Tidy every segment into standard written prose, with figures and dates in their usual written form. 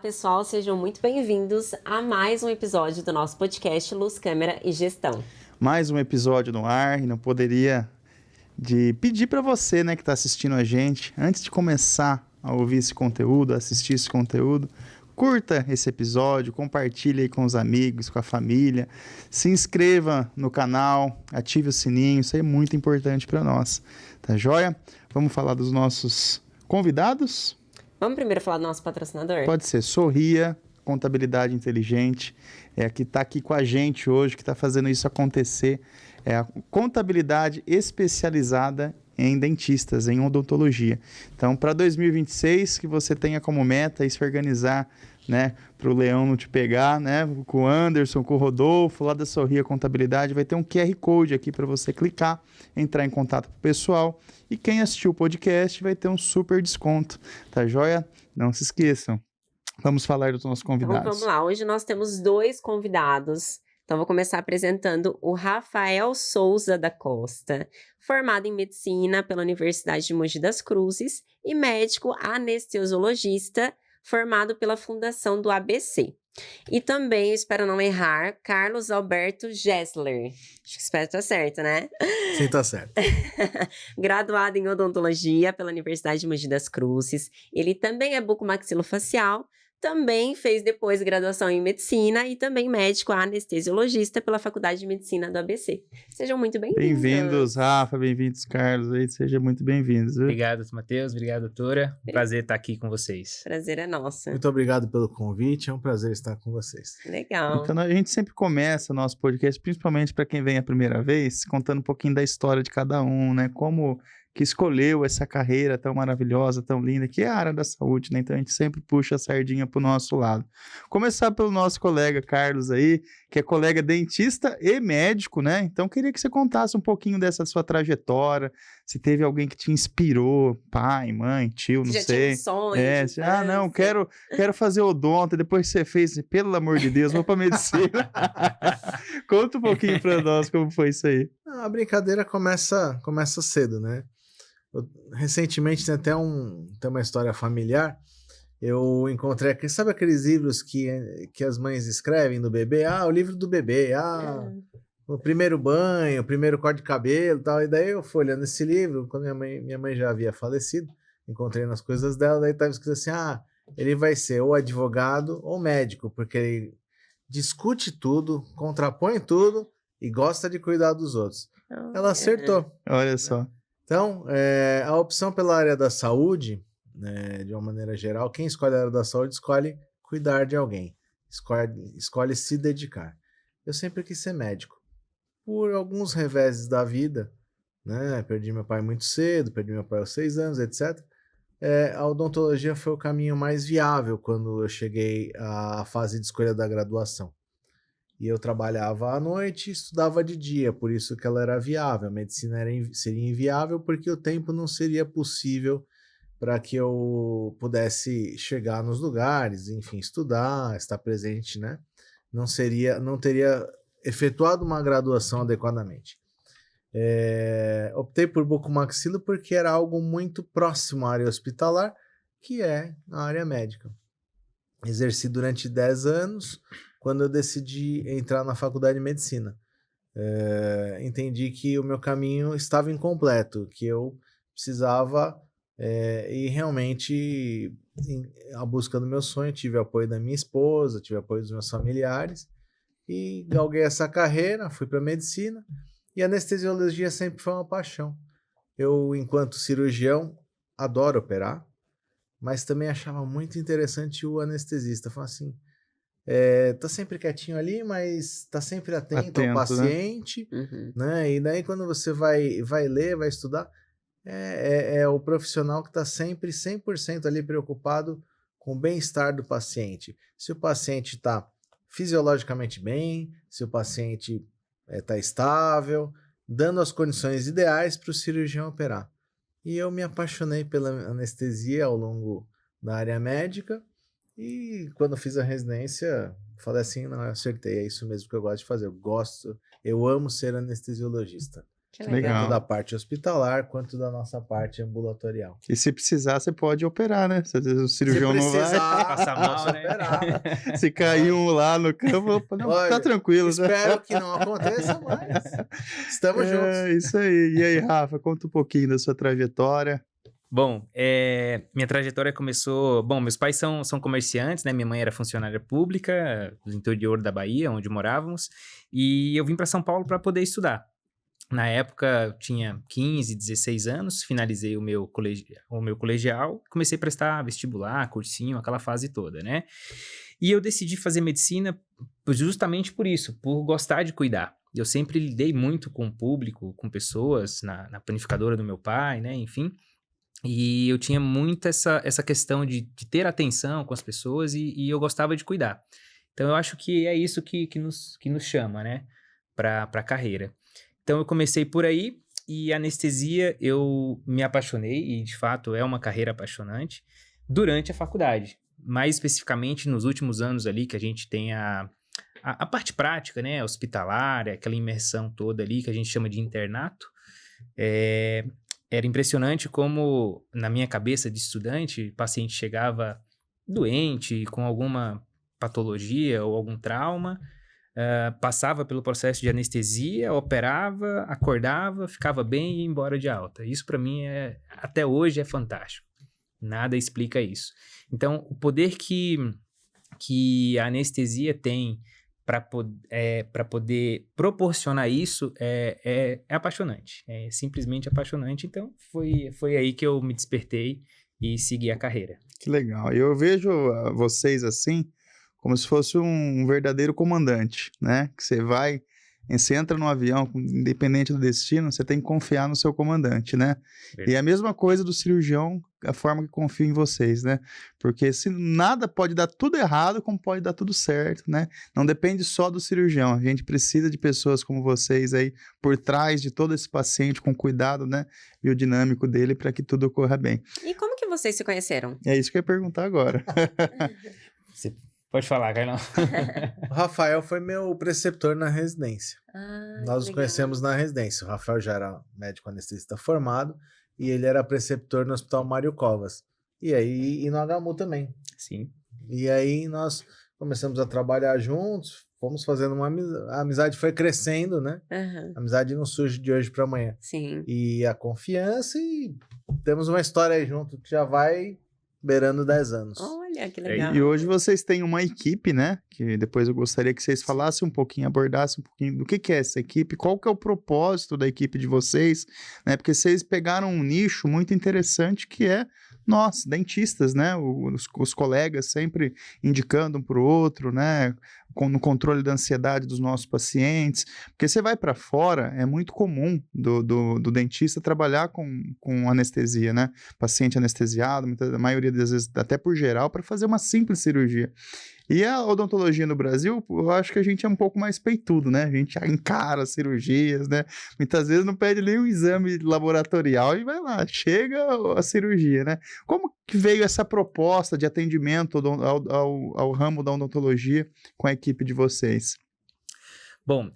pessoal, sejam muito bem-vindos a mais um episódio do nosso podcast Luz, Câmera e Gestão. Mais um episódio no ar e não poderia de pedir para você, né, que está assistindo a gente, antes de começar a ouvir esse conteúdo, assistir esse conteúdo, curta esse episódio, compartilhe aí com os amigos, com a família, se inscreva no canal, ative o sininho, isso aí é muito importante para nós, tá joia? Vamos falar dos nossos convidados? Vamos primeiro falar do nosso patrocinador? Pode ser Sorria, Contabilidade Inteligente, que está aqui com a gente hoje, que está fazendo isso acontecer. É a contabilidade especializada em dentistas, em odontologia. Então, para 2026, que você tenha como meta se organizar, né, para o Leão não te pegar, né, com o Anderson, com o Rodolfo, lá da Sorria Contabilidade, vai ter um QR Code aqui para você clicar, entrar em contato com o pessoal. E quem assistiu o podcast vai ter um super desconto, tá joia? Não se esqueçam. Vamos falar dos nossos convidados. Então, vamos lá. Hoje nós temos dois convidados. Então, vou começar apresentando o Rafael Souza da Costa, formado em Medicina pela Universidade de Mogi das Cruzes e médico anestesiologista, formado pela Fundação do ABC. E também, espero não errar, Carlos Alberto Gessler. Acho que espero que tá certo, né? Sim, tá certo. Graduado em Odontologia pela Universidade de Mogi das Cruzes. Ele também é bucomaxilofacial. Também fez depois graduação em Medicina e também médico anestesiologista pela Faculdade de Medicina do ABC. Sejam muito bem-vindos. Bem-vindos, Rafa, bem-vindos, Carlos. Aí, sejam muito bem-vindos. Obrigado, Matheus. Obrigado, doutora. Prazer estar aqui com vocês. Prazer é nosso. Muito obrigado pelo convite, é um prazer estar com vocês. Legal. Então, a gente sempre começa o nosso podcast, principalmente para quem vem a primeira vez, contando um pouquinho da história de cada um, né? Como que escolheu essa carreira tão maravilhosa, tão linda, que é a área da saúde, né? Então a gente sempre puxa a sardinha pro nosso lado. Começar pelo nosso colega Carlos aí, que é colega dentista e médico, né? Então queria que você contasse um pouquinho dessa sua trajetória, se teve alguém que te inspirou, pai, mãe, tio, não Já sei. tinha um sonho de Não, infância. quero fazer odonto, depois você fez, pelo amor de Deus, vou pra medicina. Conta um pouquinho pra nós como foi isso aí. A brincadeira começa cedo, né? Recentemente tem até uma história familiar. Eu encontrei, sabe aqueles livros que as mães escrevem do bebê? Ah, o livro do bebê, o primeiro banho, o primeiro corte de cabelo e tal. E daí eu fui olhando esse livro, quando minha mãe já havia falecido, encontrei nas coisas dela, daí estava escrito assim, ele vai ser ou advogado ou médico, porque ele discute tudo, contrapõe tudo e gosta de cuidar dos outros. Ela acertou. Olha só. Então, a opção pela área da saúde, né, de uma maneira geral, quem escolhe a área da saúde escolhe cuidar de alguém, escolhe se dedicar. Eu sempre quis ser médico. Por alguns reveses da vida, né, perdi meu pai muito cedo, perdi meu pai aos 6 anos, etc. A odontologia foi o caminho mais viável quando eu cheguei à fase de escolha da graduação. E eu trabalhava à noite e estudava de dia, por isso que ela era viável. A medicina seria inviável porque o tempo não seria possível para que eu pudesse chegar nos lugares, enfim, estudar, estar presente, né? Não teria efetuado uma graduação adequadamente. Optei por bucomaxilo porque era algo muito próximo à área hospitalar, que é a área médica. Exerci durante 10 anos, quando eu decidi entrar na faculdade de medicina. Entendi que o meu caminho estava incompleto, que eu precisava ir realmente à busca do meu sonho. Tive apoio da minha esposa, tive apoio dos meus familiares e galguei essa carreira, fui para medicina e anestesiologia sempre foi uma paixão. Eu, enquanto cirurgião, adoro operar, mas também achava muito interessante o anestesista. Falava assim, tá sempre quietinho ali, mas tá sempre atento ao paciente, né? E daí quando você vai ler, vai estudar, é o profissional que está sempre 100% ali preocupado com o bem-estar do paciente. Se o paciente está fisiologicamente bem, se o paciente está estável, dando as condições ideais para o cirurgião operar. E eu me apaixonei pela anestesia ao longo da área médica. E quando eu fiz a residência, falei assim, não, eu acertei, é isso mesmo que eu gosto de fazer. Eu amo ser anestesiologista. Que Legal. Tanto da parte hospitalar quanto da nossa parte ambulatorial. E se precisar, você pode operar, né? Se o cirurgião não vai. Passar mal, posso né? operar. Se cair um lá no campo, opa, não, Olha, tá tranquilo. Né? Espero que não aconteça, mas estamos juntos. É, isso aí. E aí, Rafa, conta um pouquinho da sua trajetória. Bom, minha trajetória começou... Bom, meus pais são comerciantes, né? Minha mãe era funcionária pública do interior da Bahia, onde morávamos. E eu vim para São Paulo para poder estudar. Na época, eu tinha 15, 16 anos, finalizei o meu colegial, comecei a prestar vestibular, cursinho, aquela fase toda, né? E eu decidi fazer medicina justamente por isso, por gostar de cuidar. Eu sempre lidei muito com o público, com pessoas, na panificadora do meu pai, né? Enfim, e eu tinha muito essa questão de ter atenção com as pessoas e eu gostava de cuidar. Então, eu acho que é isso que nos chama, né? Para a carreira. Então, eu comecei por aí e anestesia eu me apaixonei e, de fato, é uma carreira apaixonante durante a faculdade. Mais especificamente nos últimos anos ali que a gente tem a parte prática, né? Hospitalar, aquela imersão toda ali que a gente chama de internato. Era impressionante como, na minha cabeça de estudante, o paciente chegava doente, com alguma patologia ou algum trauma, passava pelo processo de anestesia, operava, acordava, ficava bem e ia embora de alta. Isso para mim até hoje é fantástico. Nada explica isso. Então, o poder que a anestesia tem para poder proporcionar isso é apaixonante. É simplesmente apaixonante. Então, foi aí que eu me despertei e segui a carreira. Que legal. Eu vejo vocês assim, como se fosse um verdadeiro comandante, né? Que você entra no avião, independente do destino, você tem que confiar no seu comandante, né? Verdade. E a mesma coisa do cirurgião, a forma que confia em vocês, né? Porque se nada pode dar tudo errado, como pode dar tudo certo, né? Não depende só do cirurgião. A gente precisa de pessoas como vocês aí por trás de todo esse paciente, com cuidado, né? Biodinâmico dele, para que tudo ocorra bem. E como que vocês se conheceram? É isso que eu ia perguntar agora. Você pode falar, Carlão. O Rafael foi meu preceptor na residência. Nós nos legal. conhecemos na residência. O Rafael já era médico anestesista formado e ele era preceptor no Hospital Mário Covas. E no HMU também. Sim. E aí nós começamos a trabalhar juntos, fomos fazendo uma amizade. A amizade foi crescendo, né? Aham, A amizade não surge de hoje para amanhã. sim. E a confiança e temos uma história aí junto que já vai beirando 10 anos. Olha, que legal. E hoje vocês têm uma equipe, né? Que depois eu gostaria que vocês falassem um pouquinho, abordassem um pouquinho do que é essa equipe, qual que é o propósito da equipe de vocês, né? Porque vocês pegaram um nicho muito interessante que é nós, dentistas, né? Os colegas sempre indicando um para o outro, né? No controle da ansiedade dos nossos pacientes. Porque você vai para fora, é muito comum do dentista trabalhar com anestesia, né? Paciente anestesiado, a maioria das vezes até por geral, para fazer uma simples cirurgia. E a odontologia no Brasil, eu acho que a gente é um pouco mais peitudo, né? A gente encara as cirurgias, né? Muitas vezes não pede nem um exame laboratorial e vai lá, chega a cirurgia, né? Como que veio essa proposta de atendimento ao ramo da odontologia com a equipe de vocês? Bom,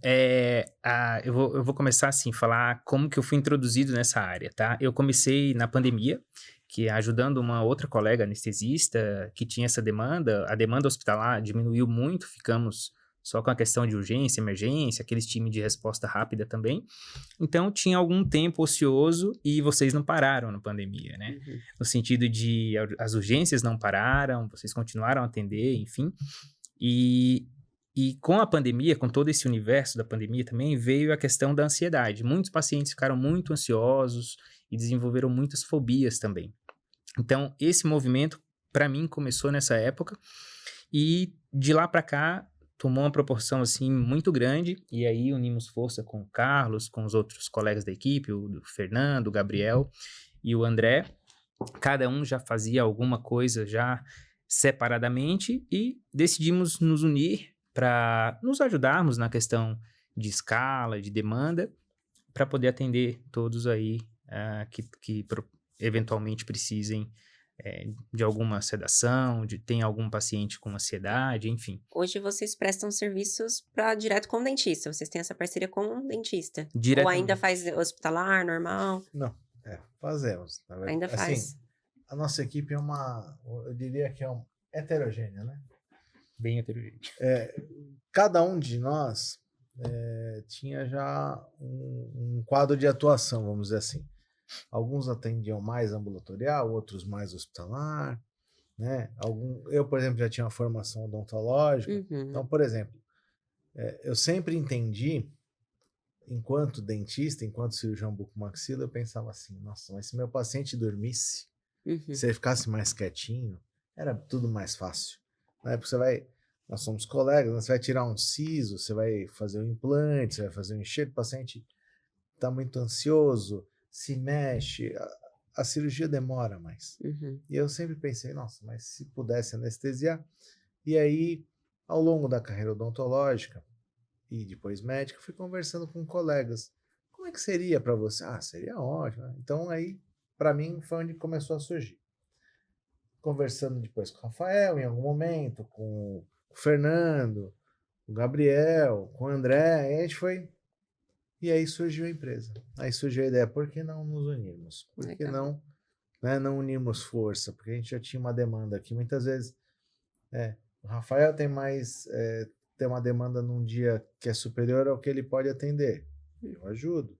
eu vou começar assim, falar como que eu fui introduzido nessa área, tá? Eu comecei na pandemia, que ajudando uma outra colega anestesista que tinha essa demanda, a demanda hospitalar diminuiu muito, ficamos só com a questão de urgência, emergência, aqueles times de resposta rápida também. Então, tinha algum tempo ocioso e vocês não pararam na pandemia, né? Uhum. No sentido de as urgências não pararam, vocês continuaram a atender, enfim. E com a pandemia, com todo esse universo da pandemia também, veio a questão da ansiedade. Muitos pacientes ficaram muito ansiosos e desenvolveram muitas fobias também. Então, esse movimento, para mim, começou nessa época e de lá para cá tomou uma proporção assim muito grande e aí unimos força com o Carlos, com os outros colegas da equipe, o Fernando, o Gabriel e o André. Cada um já fazia alguma coisa já separadamente e decidimos nos unir para nos ajudarmos na questão de escala, de demanda, para poder atender todos aí que eventualmente precisem de alguma sedação, tem algum paciente com ansiedade, enfim. Hoje vocês prestam serviços direto com o dentista, vocês têm essa parceria com o dentista? Ou Diretamente. ainda faz hospitalar, normal? Não, fazemos. Na verdade. Ainda faz? Assim, a nossa equipe é eu diria que é heterogênea, né? Bem heterogêneo. Cada um de nós tinha já um quadro de atuação, vamos dizer assim. Alguns atendiam mais ambulatorial, outros mais hospitalar, né? Eu, por exemplo, já tinha uma formação odontológica. Uhum. Então, por exemplo, eu sempre entendi, enquanto dentista, enquanto cirurgião bucomaxila, eu pensava assim, nossa, mas se meu paciente dormisse, se ele ficasse mais quietinho, era tudo mais fácil. Né? Porque nós somos colegas, né? Você vai tirar um siso, você vai fazer um implante, você vai fazer um enxerto, o paciente está muito ansioso, se mexe, a cirurgia demora mais. E eu sempre pensei, nossa, mas se pudesse anestesiar. E aí, ao longo da carreira odontológica e depois médica, fui conversando com colegas. Como é que seria para você? Seria ótimo. Né? Então aí, para mim, foi onde começou a surgir. Conversando depois com o Rafael, em algum momento, com o Fernando, com o Gabriel, com o André, e a gente foi... E aí surgiu a empresa. Aí surgiu a ideia, por que não nos unirmos? Por que não, né, não unirmos força? Porque a gente já tinha uma demanda aqui. Muitas vezes, o Rafael tem uma demanda num dia que é superior ao que ele pode atender. Eu ajudo.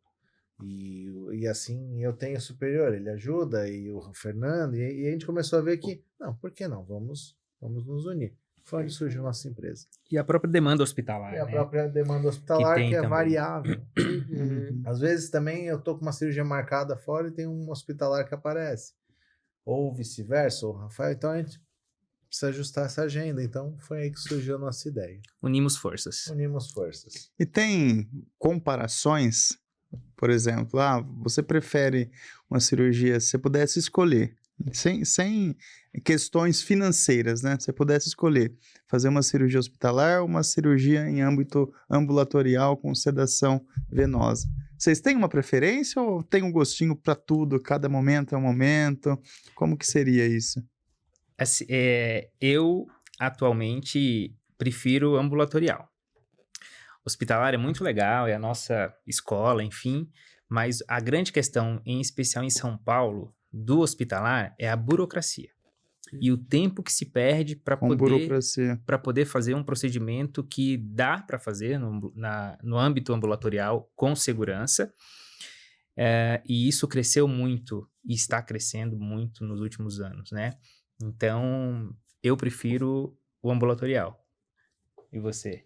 E assim, eu tenho superior, ele ajuda, e o Fernando, e a gente começou a ver que, não, por que não? Vamos nos unir. Foi onde surgiu a nossa empresa. E a própria demanda hospitalar, E a própria demanda hospitalar, que é também. variável. Às vezes também eu tô com uma cirurgia marcada fora e tem um hospitalar que aparece. Ou vice-versa, ou Rafael. Então a gente precisa ajustar essa agenda. Então foi aí que surgiu a nossa ideia. Unimos forças. Unimos forças. E tem comparações, por exemplo, você prefere uma cirurgia, se você pudesse escolher, sem questões financeiras, né? Se você pudesse escolher fazer uma cirurgia hospitalar ou uma cirurgia em âmbito ambulatorial com sedação venosa. Vocês têm uma preferência ou tem um gostinho para tudo? Cada momento é um momento? Como que seria isso? Eu, atualmente, prefiro ambulatorial. Hospitalar é muito legal, é a nossa escola, enfim, mas a grande questão, em especial em São Paulo, do hospitalar, é a burocracia. E o tempo que se perde para poder fazer um procedimento que dá para fazer no âmbito ambulatorial com segurança. E isso cresceu muito e está crescendo muito nos últimos anos, né? Então, eu prefiro o ambulatorial. E você?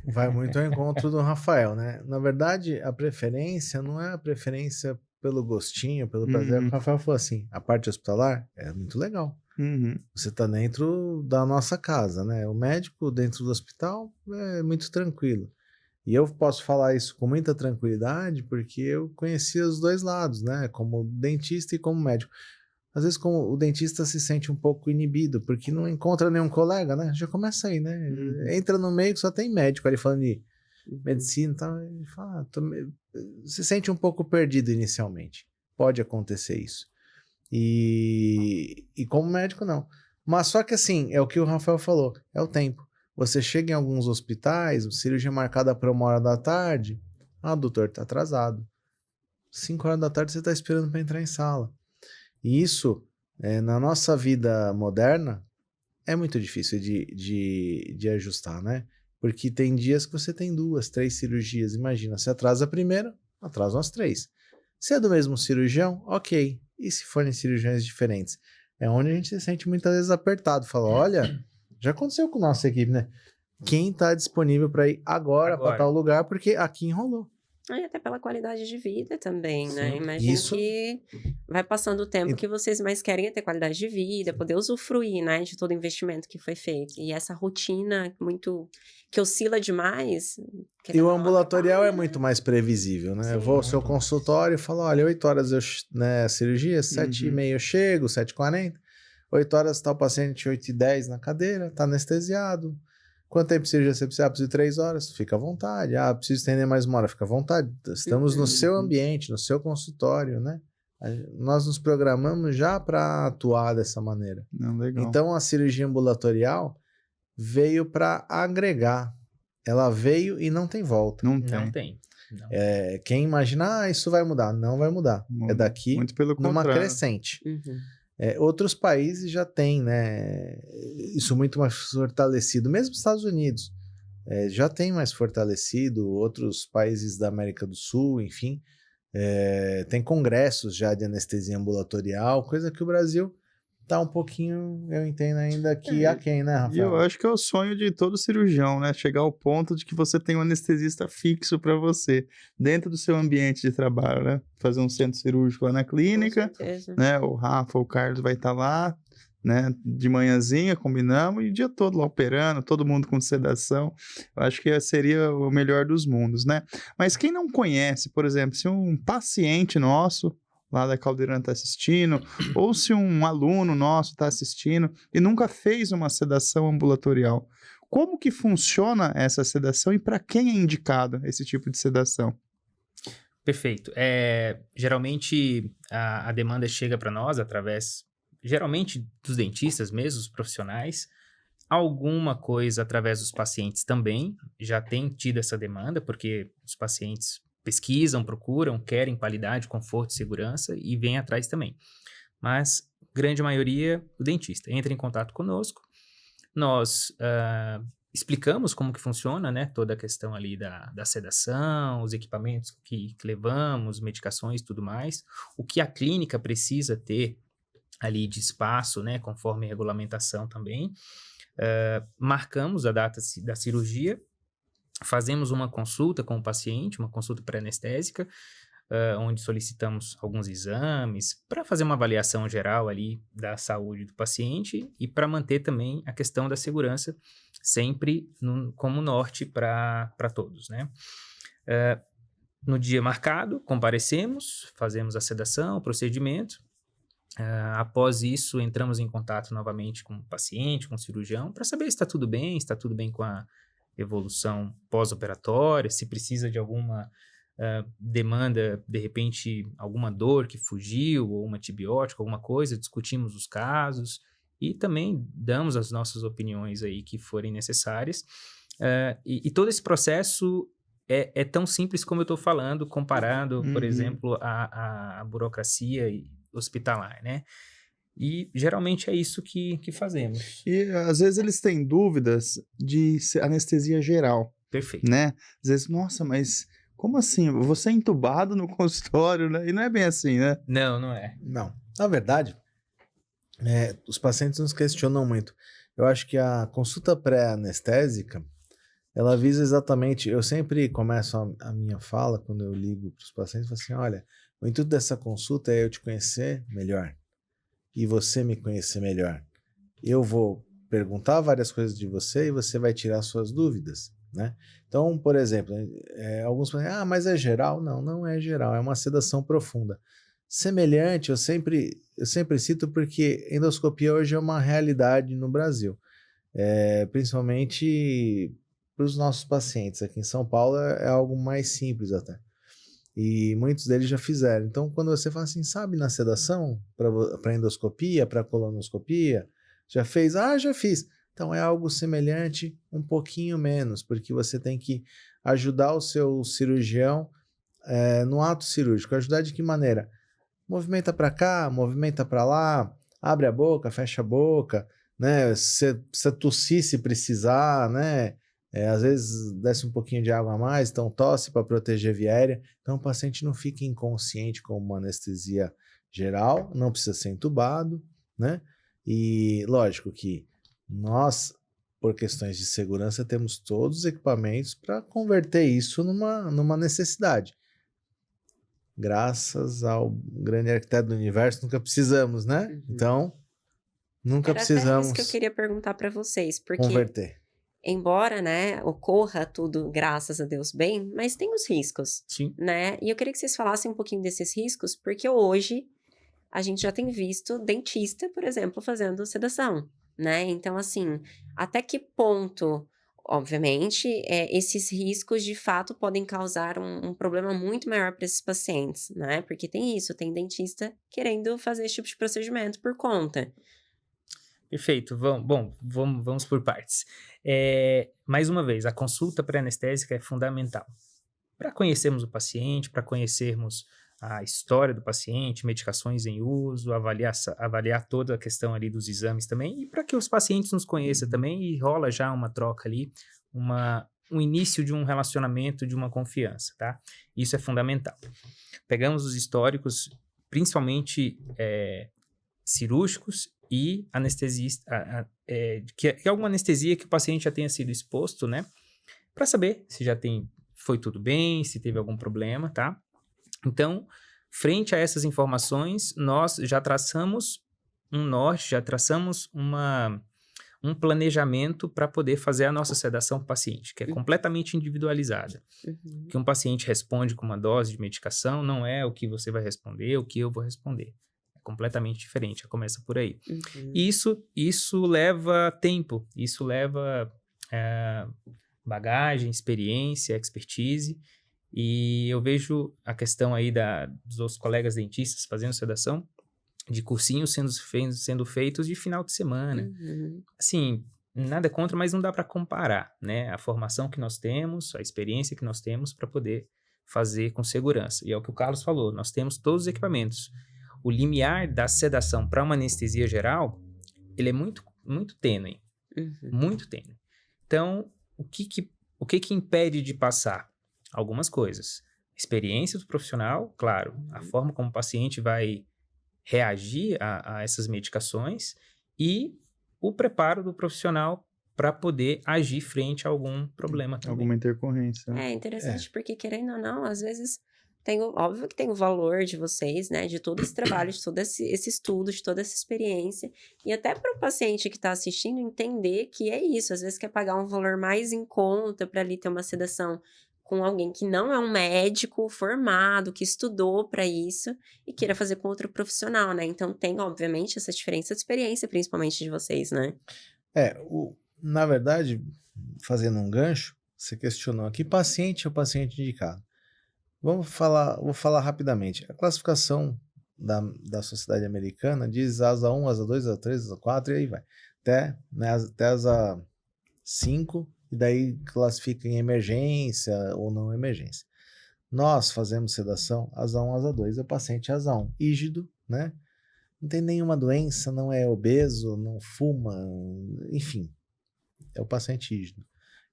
Vai muito ao encontro do Rafael, né? Na verdade, a preferência não é a preferência pelo gostinho, pelo prazer. O Rafael falou assim, a parte hospitalar é muito legal. Você tá dentro da nossa casa, né? O médico dentro do hospital é muito tranquilo. E eu posso falar isso com muita tranquilidade porque eu conhecia os dois lados, né? Como dentista e como médico. Às vezes como o dentista se sente um pouco inibido porque não encontra nenhum colega, né? Já começa aí, né? Entra no meio que só tem médico ali falando de medicina e tal. Ele fala, se sente um pouco perdido inicialmente. Pode acontecer isso. E como médico, não. Mas só que assim, é o que o Rafael falou, é o tempo. Você chega em alguns hospitais, cirurgia marcada para 13h, o doutor está atrasado. 5h da tarde você está esperando para entrar em sala. E isso, na nossa vida moderna, é muito difícil de ajustar, né? Porque tem dias que você tem 2, 3 cirurgias. Imagina, se atrasa a primeira, atrasam as 3. Se é do mesmo cirurgião, ok. E se forem cirurgiões diferentes? É onde a gente se sente muitas vezes apertado. Fala, olha, já aconteceu com a nossa equipe, né? Quem está disponível para ir agora para tal lugar, porque aqui enrolou. E até pela qualidade de vida também, né? Imagino que vai passando o tempo que vocês mais querem é ter qualidade de vida, poder usufruir, né, de todo o investimento que foi feito. E essa rotina que oscila demais... E o ambulatorial é muito mais previsível, né? Sim, eu vou ao seu consultório e falo, olha, 8h cirurgia, 7h30 eu chego, 7h40, 8h tá o paciente 8h10 na cadeira, tá anestesiado. Quanto tempo de cirurgia você precisa? Preciso de 3 horas. Fica à vontade. Preciso estender mais 1 hora. Fica à vontade. Estamos no seu ambiente, no seu consultório, né? Nós nos programamos já para atuar dessa maneira. Não, legal. Então, a cirurgia ambulatorial veio para agregar. Ela veio e não tem volta. Não Não tem. tem. Não. Quem imagina, isso vai mudar. Não vai mudar. É daqui Muito pelo numa contrário. crescente. Uhum. Outros países já têm, né? Isso muito mais fortalecido. Mesmo os Estados Unidos já tem mais fortalecido. Outros países da América do Sul, enfim. Tem congressos já de anestesia ambulatorial, coisa que o Brasil tá um pouquinho, eu entendo ainda aqui aquém, né, E Rafael? eu acho que é o sonho de todo cirurgião, né? Chegar ao ponto de que você tem um anestesista fixo para você, dentro do seu ambiente de trabalho, né? Fazer um centro cirúrgico lá na clínica, Com certeza. né? O Rafa ou o Carlos vai estar lá, né? De manhãzinha, combinamos, e o dia todo lá operando, todo mundo com sedação. Eu acho que seria o melhor dos mundos, né? Mas quem não conhece, por exemplo, se um paciente nosso lá da Caldeirão está assistindo, ou se um aluno nosso está assistindo e nunca fez uma sedação ambulatorial, como que funciona essa sedação e para quem é indicado esse tipo de sedação? Perfeito. Geralmente a demanda chega para nós através, geralmente dos dentistas mesmo, os profissionais. Alguma coisa através dos pacientes também. Já tem tido essa demanda, porque os pacientes pesquisam, procuram, querem qualidade, conforto e segurança e vêm atrás também. Mas, grande maioria, o dentista entra em contato conosco. Nós explicamos como que funciona, né, toda a questão ali da sedação, os equipamentos que levamos, medicações e tudo mais, o que a clínica precisa ter ali de espaço, né, conforme a regulamentação também. Marcamos a data da cirurgia, fazemos uma consulta com o paciente, uma consulta pré-anestésica, onde solicitamos alguns exames para fazer uma avaliação geral ali da saúde do paciente e para manter também a questão da segurança sempre como norte para todos, né? No dia marcado, comparecemos, fazemos a sedação, o procedimento. Após isso, entramos em contato novamente com o paciente, com o cirurgião, para saber se está tudo bem com a evolução pós-operatória, se precisa de alguma demanda, de repente, alguma dor que fugiu, ou um antibiótico, alguma coisa, discutimos os casos e também damos as nossas opiniões aí que forem necessárias. E todo esse processo é tão simples como eu estou falando, comparando, por exemplo, a burocracia hospitalar, né? E geralmente é isso que fazemos. E às vezes eles têm dúvidas de anestesia geral, Perfeito. né? Às vezes, nossa, mas como assim? Você é entubado no consultório, né? E não é bem assim, né? Não, não é. Não. Na verdade, os pacientes nos questionam muito. Eu acho que a consulta pré-anestésica, ela visa exatamente... Eu sempre começo a minha fala, quando eu ligo para os pacientes, eu falo assim, olha, o intuito dessa consulta é eu te conhecer melhor e você me conhecer melhor. Eu vou perguntar várias coisas de você e você vai tirar suas dúvidas, né? Então, por exemplo, alguns falam, mas é geral? Não, não é geral, é uma sedação profunda. Semelhante, eu sempre cito porque endoscopia hoje é uma realidade no Brasil, principalmente para os nossos pacientes. Aqui em São Paulo é algo mais simples até. E muitos deles já fizeram. Então, quando você fala assim, sabe na sedação, para endoscopia, para colonoscopia, já fez? Já fiz. Então, é algo semelhante, um pouquinho menos, porque você tem que ajudar o seu cirurgião no ato cirúrgico. Ajudar de que maneira? Movimenta para cá, movimenta para lá, abre a boca, fecha a boca, né? Se tossir se precisar, né? Às vezes desce um pouquinho de água a mais, então tosse para proteger a via aérea. Então o paciente não fica inconsciente com uma anestesia geral, não precisa ser entubado, né? E lógico que nós, por questões de segurança, temos todos os equipamentos para converter isso numa necessidade. Graças ao grande arquiteto do universo, nunca precisamos, né? Uhum. Então, nunca Era precisamos até isso que eu queria perguntar para vocês, porque converter. embora, né, ocorra tudo, graças a Deus, bem, mas tem os riscos, Sim. né? E eu queria que vocês falassem um pouquinho desses riscos, porque hoje a gente já tem visto dentista, por exemplo, fazendo sedação, né? Então, assim, até que ponto obviamente, esses riscos de fato podem causar um problema muito maior para esses pacientes, né? Porque tem isso, tem dentista querendo fazer esse tipo de procedimento por conta. Perfeito. Vamos por partes. Mais uma vez, a consulta pré-anestésica é fundamental. Para conhecermos o paciente, para conhecermos a história do paciente, medicações em uso, avaliar toda a questão ali dos exames também, e para que os pacientes nos conheçam também, e rola já uma troca ali, um início de um relacionamento, de uma confiança, tá? Isso é fundamental. Pegamos os históricos, principalmente cirúrgicos e anestesista, que é alguma anestesia que o paciente já tenha sido exposto, né? Para saber se foi tudo bem, se teve algum problema, tá? Então, frente a essas informações, nós já traçamos um norte, já traçamos um planejamento para poder fazer a nossa sedação para o paciente, que é completamente individualizada. Uhum. Que um paciente responde com uma dose de medicação não é o que você vai responder, o que eu vou responder. É completamente diferente, já começa por aí. Uhum. Isso leva tempo, isso leva bagagem, experiência, expertise, e eu vejo a questão aí dos outros colegas dentistas fazendo sedação, de cursinhos sendo feitos de final de semana. Uhum. Assim, nada contra, mas não dá para comparar, né? A formação que nós temos, a experiência que nós temos para poder fazer com segurança. E é o que o Carlos falou, nós temos todos os equipamentos. O limiar da sedação para uma anestesia geral, ele é muito, muito tênue. Uhum. Muito tênue. Então, o que impede de passar? Algumas coisas. Experiência do profissional, claro. A forma como o paciente vai reagir a essas medicações e o preparo do profissional para poder agir frente a algum problema também. Alguma intercorrência. É interessante porque, querendo ou não, às vezes óbvio que tem o valor de vocês, né? De todo esse trabalho, de todo esse estudo, de toda essa experiência. E até para o paciente que está assistindo entender que é isso. Às vezes quer pagar um valor mais em conta para ali ter uma sedação com alguém que não é um médico formado, que estudou para isso e queira fazer com outro profissional, né? Então tem, obviamente, essa diferença de experiência, principalmente de vocês, né? Na verdade, fazendo um gancho, você questionou aqui, paciente é o paciente indicado. Vou falar rapidamente. A classificação da Sociedade Americana diz asa 1, asa 2, asa 3, asa 4 e aí vai. Até asa 5, e daí classifica em emergência ou não emergência. Nós fazemos sedação asa 1, asa 2, o paciente é asa 1, rígido, né? Não tem nenhuma doença, não é obeso, não fuma, enfim, é o paciente rígido.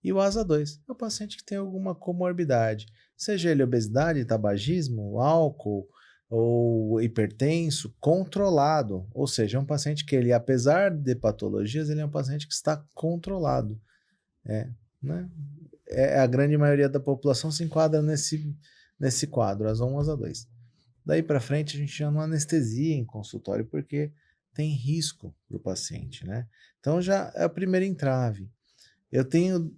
E o asa 2 é o paciente que tem alguma comorbidade, seja ele obesidade, tabagismo, álcool ou hipertenso, controlado. Ou seja, é um paciente que ele, apesar de patologias, ele é um paciente que está controlado. A grande maioria da população se enquadra nesse quadro, asa 1, asa 2. Daí para frente a gente chama anestesia em consultório porque tem risco para o paciente, né? Então já é a primeira entrave. Eu tenho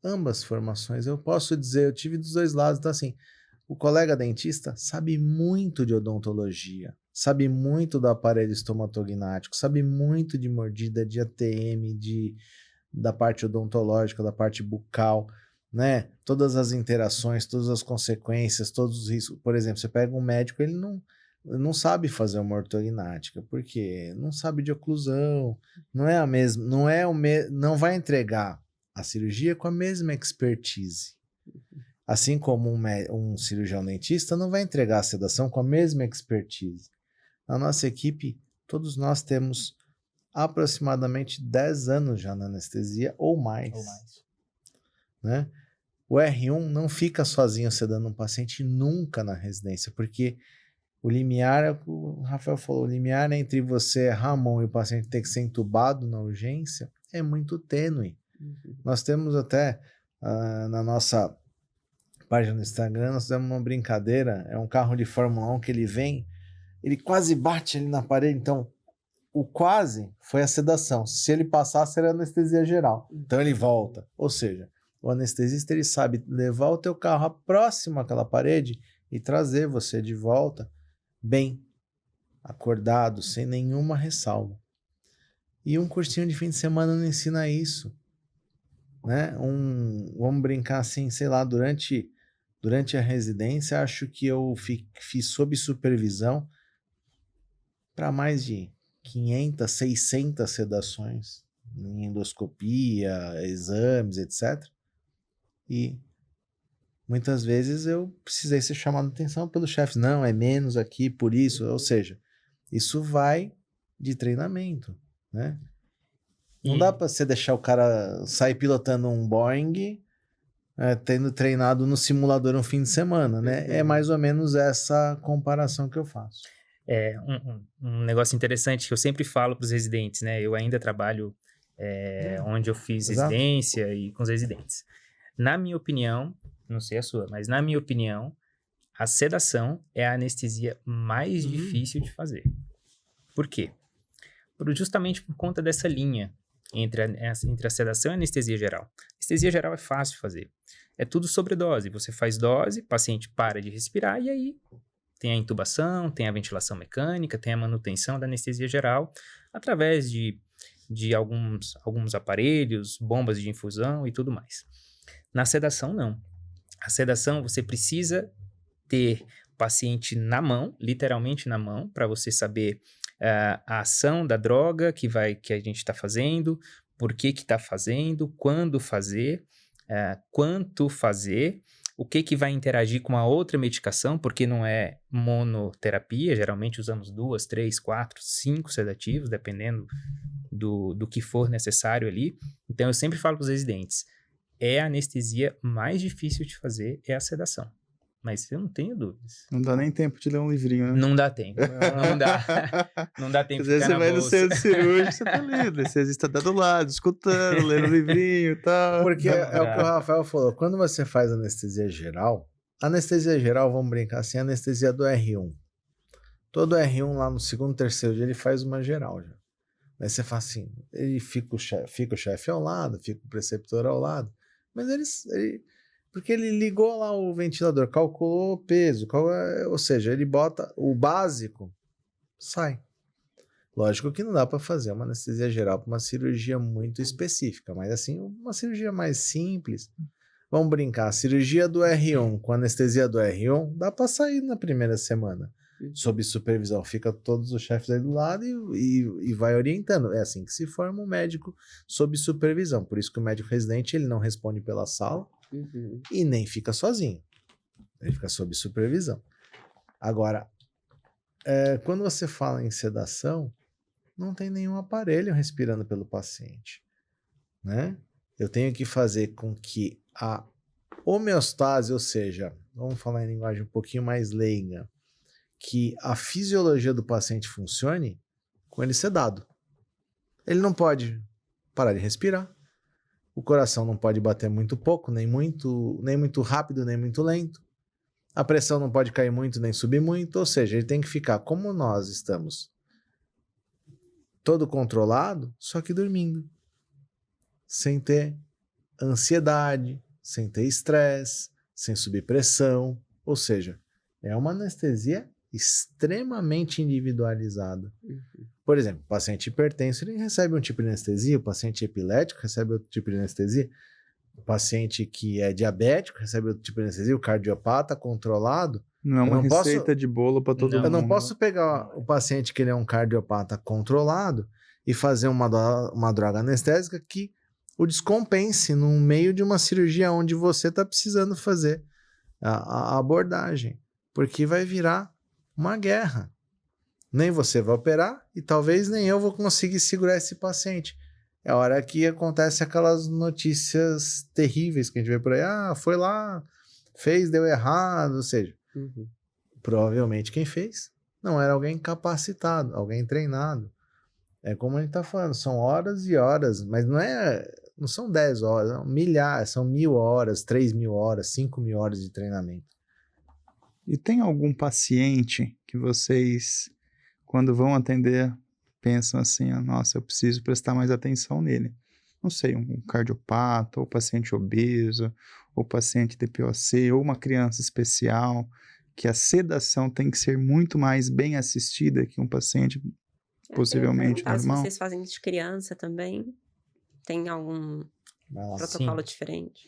ambas formações, eu posso dizer, eu tive dos dois lados, então assim, o colega dentista sabe muito de odontologia, sabe muito do aparelho estomatognático, sabe muito de mordida, de ATM, da parte odontológica, da parte bucal, né? Todas as interações, todas as consequências, todos os riscos. Por exemplo, você pega um médico, ele não sabe fazer uma ortognática, porque não sabe de oclusão, não é a mesma, não vai entregar a cirurgia com a mesma expertise. Assim como um cirurgião dentista não vai entregar a sedação com a mesma expertise. Na nossa equipe, todos nós temos aproximadamente 10 anos já na anestesia ou mais. Né? O R1 não fica sozinho sedando um paciente nunca na residência, porque o limiar, o Rafael falou, o limiar entre você errar a mão e o paciente ter que ser entubado na urgência é muito tênue. Uhum. Nós temos até na nossa página no Instagram, nós temos uma brincadeira, é um carro de Fórmula 1 que ele quase bate ali na parede, então o quase foi a sedação, se ele passasse era anestesia geral, então ele volta, ou seja, o anestesista ele sabe levar o teu carro próximo àquela parede e trazer você de volta bem, acordado, sem nenhuma ressalva. E um cursinho de fim de semana não ensina isso. né? Vamos brincar assim, sei lá, durante a residência, acho que eu fiz sob supervisão para mais de 500, 600 sedações, em endoscopia, exames, etc. E muitas vezes eu precisei ser chamado a atenção pelos chefes. Não, é menos aqui, por isso. Ou seja, isso vai de treinamento, né? Não dá para você deixar o cara sair pilotando um Boeing, tendo treinado no simulador um fim de semana, né? É mais ou menos essa comparação que eu faço. Um negócio interessante que eu sempre falo para os residentes, né? Eu ainda trabalho onde eu fiz Exato. residência e com os residentes. Na minha opinião, não sei a sua, mas na minha opinião, a sedação é a anestesia mais difícil de fazer. Por quê? Justamente por conta dessa linha entre a sedação e a anestesia geral. Anestesia geral é fácil de fazer. É tudo sobredose. Você faz dose, o paciente para de respirar e aí tem a intubação, tem a ventilação mecânica, tem a manutenção da anestesia geral através de alguns aparelhos, bombas de infusão e tudo mais. Na sedação, não. A sedação, você precisa ter o paciente na mão, literalmente na mão, para você saber a ação da droga que a gente está fazendo, por que está fazendo, quando fazer, quanto fazer, o que vai interagir com a outra medicação, porque não é monoterapia, geralmente usamos 2, 3, 4, 5 sedativos, dependendo do que for necessário ali. Então, eu sempre falo para os residentes, a anestesia mais difícil de fazer é a sedação. Mas eu não tenho dúvidas. Não dá nem tempo de ler um livrinho, né? Não dá tempo. Não dá. Não dá tempo Às de vezes ficar você vai na no bolsa. centro cirúrgico, você tá lendo. O anestesista tá do lado, escutando, lendo o livrinho e tal. Porque é o que o Rafael falou. Quando você faz anestesia geral, vamos brincar assim, anestesia do R1. Todo R1 lá no segundo, terceiro dia, ele faz uma geral já. Aí você fala assim, ele fica o chefe ao lado, fica o preceptor ao lado. Mas porque ele ligou lá o ventilador, calculou o peso, ou seja, ele bota o básico, sai. Lógico que não dá para fazer uma anestesia geral para uma cirurgia muito específica, mas assim, uma cirurgia mais simples. Vamos brincar, a cirurgia do R1 com anestesia do R1, dá para sair na primeira semana. Sob supervisão, fica todos os chefes aí do lado e vai orientando. É assim que se forma um médico sob supervisão. Por isso que o médico residente, ele não responde pela sala e nem fica sozinho. Ele fica sob supervisão. Agora, quando você fala em sedação, não tem nenhum aparelho respirando pelo paciente, né? Eu tenho que fazer com que a homeostase, ou seja, vamos falar em linguagem um pouquinho mais leiga, que a fisiologia do paciente funcione com ele sedado. Ele não pode parar de respirar. O coração não pode bater muito pouco, nem muito rápido, nem muito lento. A pressão não pode cair muito, nem subir muito. Ou seja, ele tem que ficar como nós estamos, todo controlado, só que dormindo. Sem ter ansiedade, sem ter estresse, sem subir pressão. Ou seja, é uma anestesia extremamente individualizada. Por exemplo, o paciente hipertenso, ele recebe um tipo de anestesia, o paciente epilético recebe outro tipo de anestesia, o paciente que é diabético recebe outro tipo de anestesia, o cardiopata controlado. Não é uma receita de bolo para todo mundo. Eu não posso pegar o paciente que ele é um cardiopata controlado e fazer uma droga anestésica que o descompense no meio de uma cirurgia onde você está precisando fazer a abordagem, porque vai virar uma guerra. Nem você vai operar e talvez nem eu vou conseguir segurar esse paciente. É a hora que acontece aquelas notícias terríveis que a gente vê por aí. Foi lá, fez, deu errado. Ou seja, provavelmente quem fez não era alguém capacitado, alguém treinado. É como a gente está falando, são horas e horas, mas não são 10 horas, são milhares, são 1.000 horas, 3.000 horas, 5.000 horas de treinamento. E tem algum paciente que vocês, quando vão atender, pensam assim, nossa, eu preciso prestar mais atenção nele? Não sei, um cardiopata, ou paciente obeso, ou paciente DPOC, ou uma criança especial, que a sedação tem que ser muito mais bem assistida que um paciente possivelmente normal? Se vocês fazem de criança também, tem algum... Vai lá. Protocolo diferente.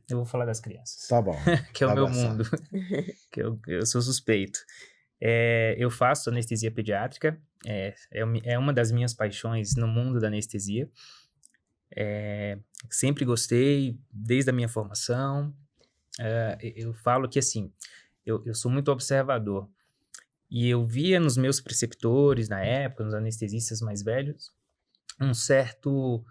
Eu vou falar das crianças, Tá bom. que é o Vai meu abraçar. mundo, que eu sou suspeito. Eu faço anestesia pediátrica, é uma das minhas paixões no mundo da anestesia. Sempre gostei, desde a minha formação. Eu falo que, assim, eu sou muito observador. E eu via nos meus preceptores, na época, nos anestesistas mais velhos, um certo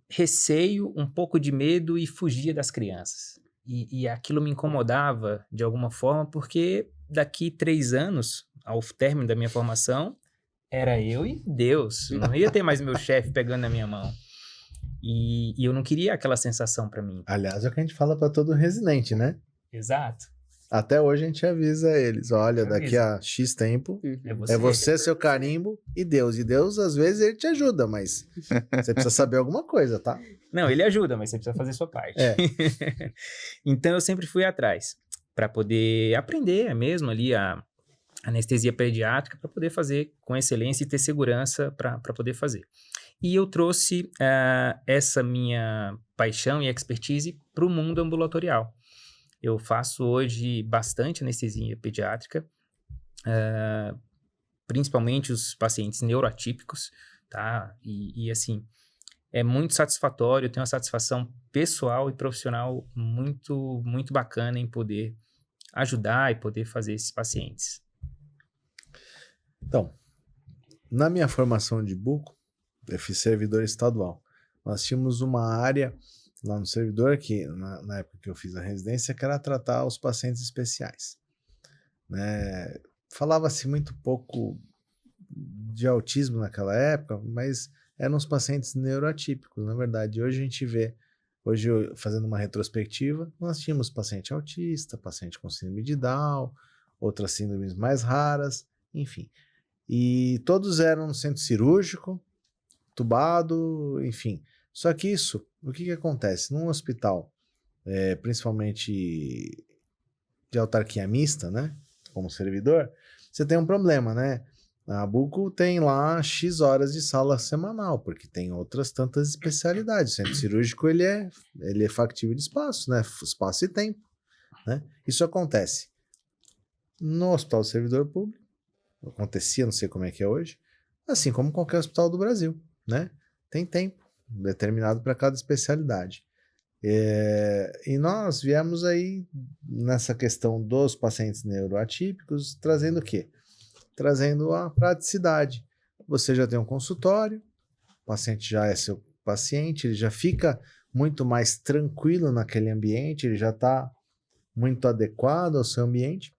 receio, um pouco de medo e fugia das crianças. E aquilo me incomodava de alguma forma, porque daqui 3 anos, ao término da minha formação, era eu e Deus. Não ia ter mais meu chefe pegando na minha mão. E eu não queria aquela sensação para mim. Aliás, é o que a gente fala para todo residente, né? Exato. Até hoje a gente avisa eles, olha, daqui Avisa. a X tempo, É é você, seu carimbo e Deus. E Deus, às vezes, ele te ajuda, mas você precisa saber alguma coisa, tá? Não, ele ajuda, mas você precisa fazer sua parte. Então, eu sempre fui atrás para poder aprender mesmo ali a anestesia pediátrica, para poder fazer com excelência e ter segurança para poder fazer. E eu trouxe essa minha paixão e expertise para o mundo ambulatorial. Eu faço hoje bastante anestesia pediátrica, principalmente os pacientes neuroatípicos, tá? E assim, é muito satisfatório, eu tenho uma satisfação pessoal e profissional muito, muito bacana em poder ajudar e poder fazer esses pacientes. Então, na minha formação de buco, eu fiz servidor estadual. Nós tínhamos uma área lá no servidor, que na época que eu fiz a residência, que era tratar os pacientes especiais. Né? Falava-se muito pouco de autismo naquela época, mas eram os pacientes neuroatípicos, na verdade. Hoje a gente vê, fazendo uma retrospectiva, nós tínhamos paciente autista, paciente com síndrome de Down, outras síndromes mais raras, enfim. E todos eram no centro cirúrgico, tubado, enfim. Só que isso, o que acontece? Num hospital, principalmente de autarquia mista, né? Como servidor, você tem um problema, né? A buco tem lá X horas de sala semanal, porque tem outras tantas especialidades. O centro cirúrgico, ele é factível de espaço, né? Espaço e tempo, né? Isso acontece no hospital do servidor público, acontecia, não sei como é que é hoje, assim como qualquer hospital do Brasil, né? Tem tempo determinado para cada especialidade. E nós viemos aí nessa questão dos pacientes neuroatípicos, trazendo o quê? Trazendo a praticidade. Você já tem um consultório, o paciente já é seu paciente, ele já fica muito mais tranquilo naquele ambiente, ele já está muito adequado ao seu ambiente,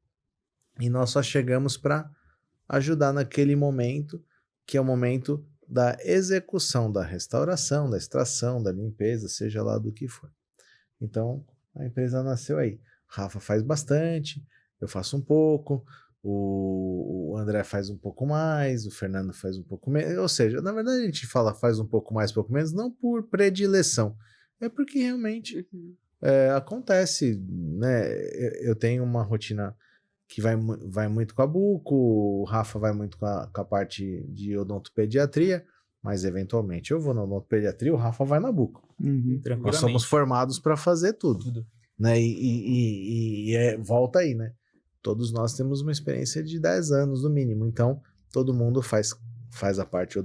e nós só chegamos para ajudar naquele momento, que é o momento da execução da restauração, da extração, da limpeza, seja lá do que for. Então, a empresa nasceu aí. Rafa faz bastante, eu faço um pouco, o André faz um pouco mais, o Fernando faz um pouco menos. Ou seja, na verdade a gente fala faz um pouco mais, pouco menos, não por predileção, é porque realmente acontece, né? Eu tenho uma rotina que vai muito com a buco, o Rafa vai muito com a parte de odontopediatria, mas eventualmente eu vou na odontopediatria, o Rafa vai na buco. Nós somos formados para fazer tudo. Né? E volta aí, né? Todos nós temos uma experiência de 10 anos no mínimo, então todo mundo faz a parte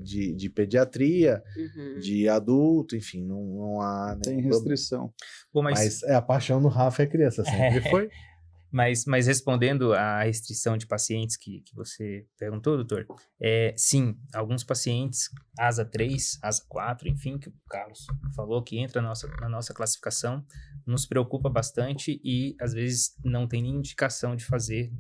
de pediatria, de adulto, enfim, não há... Tem restrição. Pô, mas a paixão do Rafa é criança, sempre foi. Mas respondendo à restrição de pacientes que você perguntou, doutor, sim, alguns pacientes, ASA 3, ASA 4, enfim, que o Carlos falou, que entra na nossa classificação, nos preocupa bastante e, às vezes, não tem nem indicação de fazer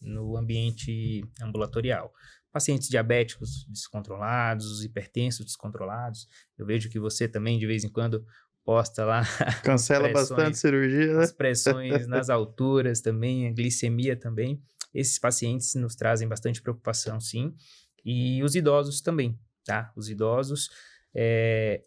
no ambiente ambulatorial. Pacientes diabéticos descontrolados, hipertensos descontrolados, eu vejo que você também, de vez em quando, posta lá. Cancela bastante cirurgia, né? As pressões nas alturas também, a glicemia também. Esses pacientes nos trazem bastante preocupação, sim. E os idosos também, tá? Os idosos...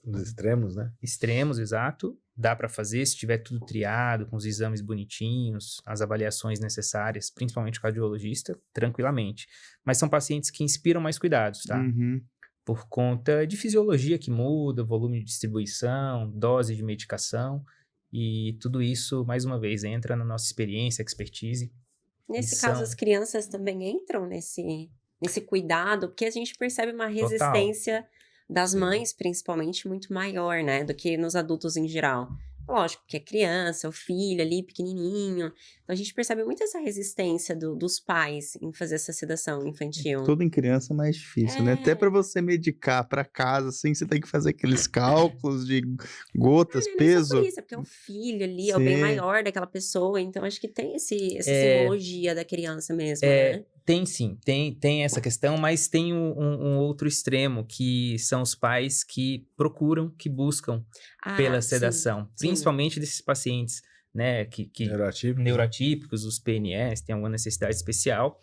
Os extremos, né? Extremos, exato. Dá para fazer se tiver tudo triado, com os exames bonitinhos, as avaliações necessárias, principalmente o cardiologista, tranquilamente. Mas são pacientes que inspiram mais cuidados, tá? por conta de fisiologia que muda, volume de distribuição, dose de medicação, e tudo isso, mais uma vez, entra na nossa experiência, expertise. Nesse E caso, são- as crianças também entram nesse cuidado, porque a gente percebe uma Total. resistência das Sim. mães, principalmente, muito maior, né, do que nos adultos em geral. Lógico, porque é criança, o filho ali, pequenininho. Então, a gente percebe muito essa resistência dos pais em fazer essa sedação infantil. Tudo em criança é mais difícil, né? Até É. para você medicar para casa, assim, você tem que fazer aqueles cálculos de gotas, Não é nem só peso. por isso, é porque é o filho ali, é o bem Sim. maior daquela pessoa. Então, acho que tem essa É. simbologia da criança mesmo, É, né? tem sim, tem essa questão, mas tem um outro extremo, que são os pais que procuram, que buscam pela Sim, sedação, sim. principalmente desses pacientes, né, que Neurotípico. neurotípicos, os PNS, têm alguma necessidade especial,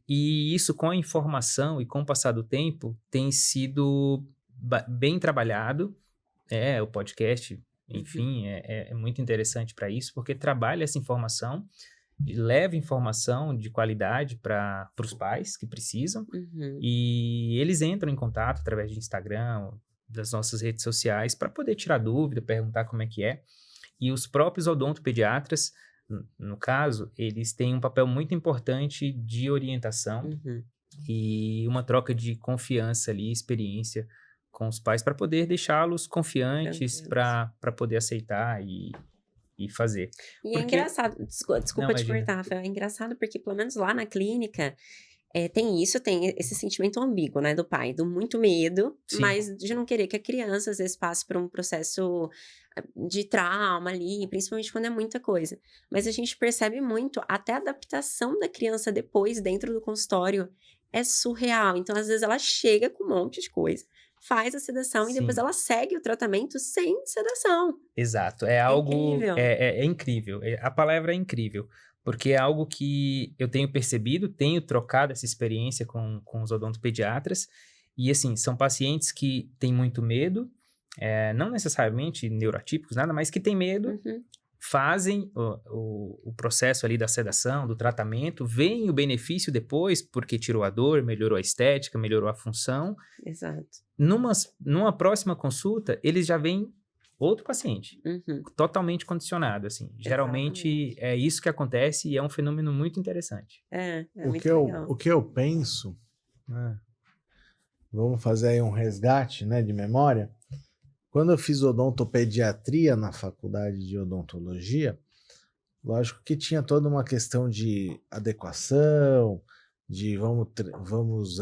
e isso com a informação e com o passar do tempo tem sido bem trabalhado, o podcast, enfim, é muito interessante para isso, porque trabalha essa informação, e leva informação de qualidade para os pais que precisam, Uhum. e eles entram em contato através de Instagram, das nossas redes sociais, para poder tirar dúvida, perguntar como é que é. E os próprios odontopediatras, no caso, eles têm um papel muito importante de orientação Uhum. e uma troca de confiança ali, experiência com os pais, para poder deixá-los confiantes Tranquilos. para poder aceitar e fazer. E é Porque- engraçado, desculpa Não, te imagina. cortar, Rafael, é engraçado porque pelo menos lá na clínica tem esse sentimento ambíguo, né, do pai, do muito medo, Sim. mas de não querer que a criança às vezes passe por um processo de trauma ali, principalmente quando é muita coisa. Mas a gente percebe muito, até a adaptação da criança depois dentro do consultório é surreal. Então, às vezes ela chega com um monte de coisa, faz a sedação e depois Sim. ela segue o tratamento sem sedação. Exato, é algo incrível. é incrível. A palavra é incrível, porque é algo que eu tenho percebido, tenho trocado essa experiência com os odontopediatras, e assim, são pacientes que têm muito medo, não necessariamente neurotípicos, nada, mas que têm medo, Uhum. fazem o processo ali da sedação, do tratamento, veem o benefício depois, porque tirou a dor, melhorou a estética, melhorou a função. Exato. Numa próxima consulta, eles já veem outro paciente, Uhum. totalmente condicionado, assim. Geralmente é isso que acontece e é um fenômeno muito interessante. É O muito que eu, legal. o que eu penso, né? Vamos fazer aí um resgate, né, de memória. Quando eu fiz odontopediatria na faculdade de odontologia, lógico que tinha toda uma questão de adequação, de vamos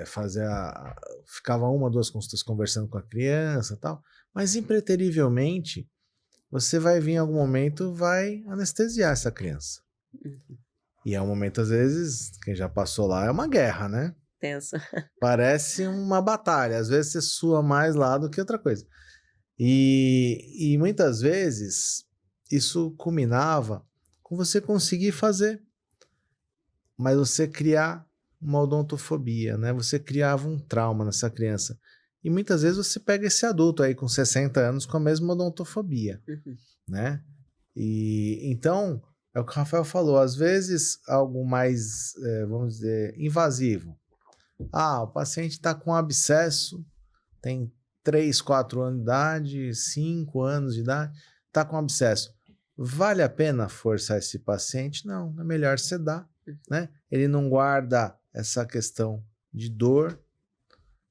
fazer ficava 1, 2 consultas conversando com a criança e tal, mas impreterivelmente você vai vir em algum momento, vai anestesiar essa criança. Uhum. E é um momento, às vezes, quem já passou lá, é uma guerra, né? Tenso. Parece uma batalha. Às vezes você sua mais lá do que outra coisa. E muitas vezes isso culminava com você conseguir fazer, mas você criar uma odontofobia, né? Você criava um trauma nessa criança. E muitas vezes você pega esse adulto aí com 60 anos com a mesma odontofobia, Uhum. né? E então, é o que o Rafael falou, às vezes algo mais, vamos dizer, invasivo. O paciente está com abscesso, tem 3, 4 anos de idade, 5 anos de idade, está com abscesso. Vale a pena forçar esse paciente? Não, é melhor sedar, né? Ele não guarda essa questão de dor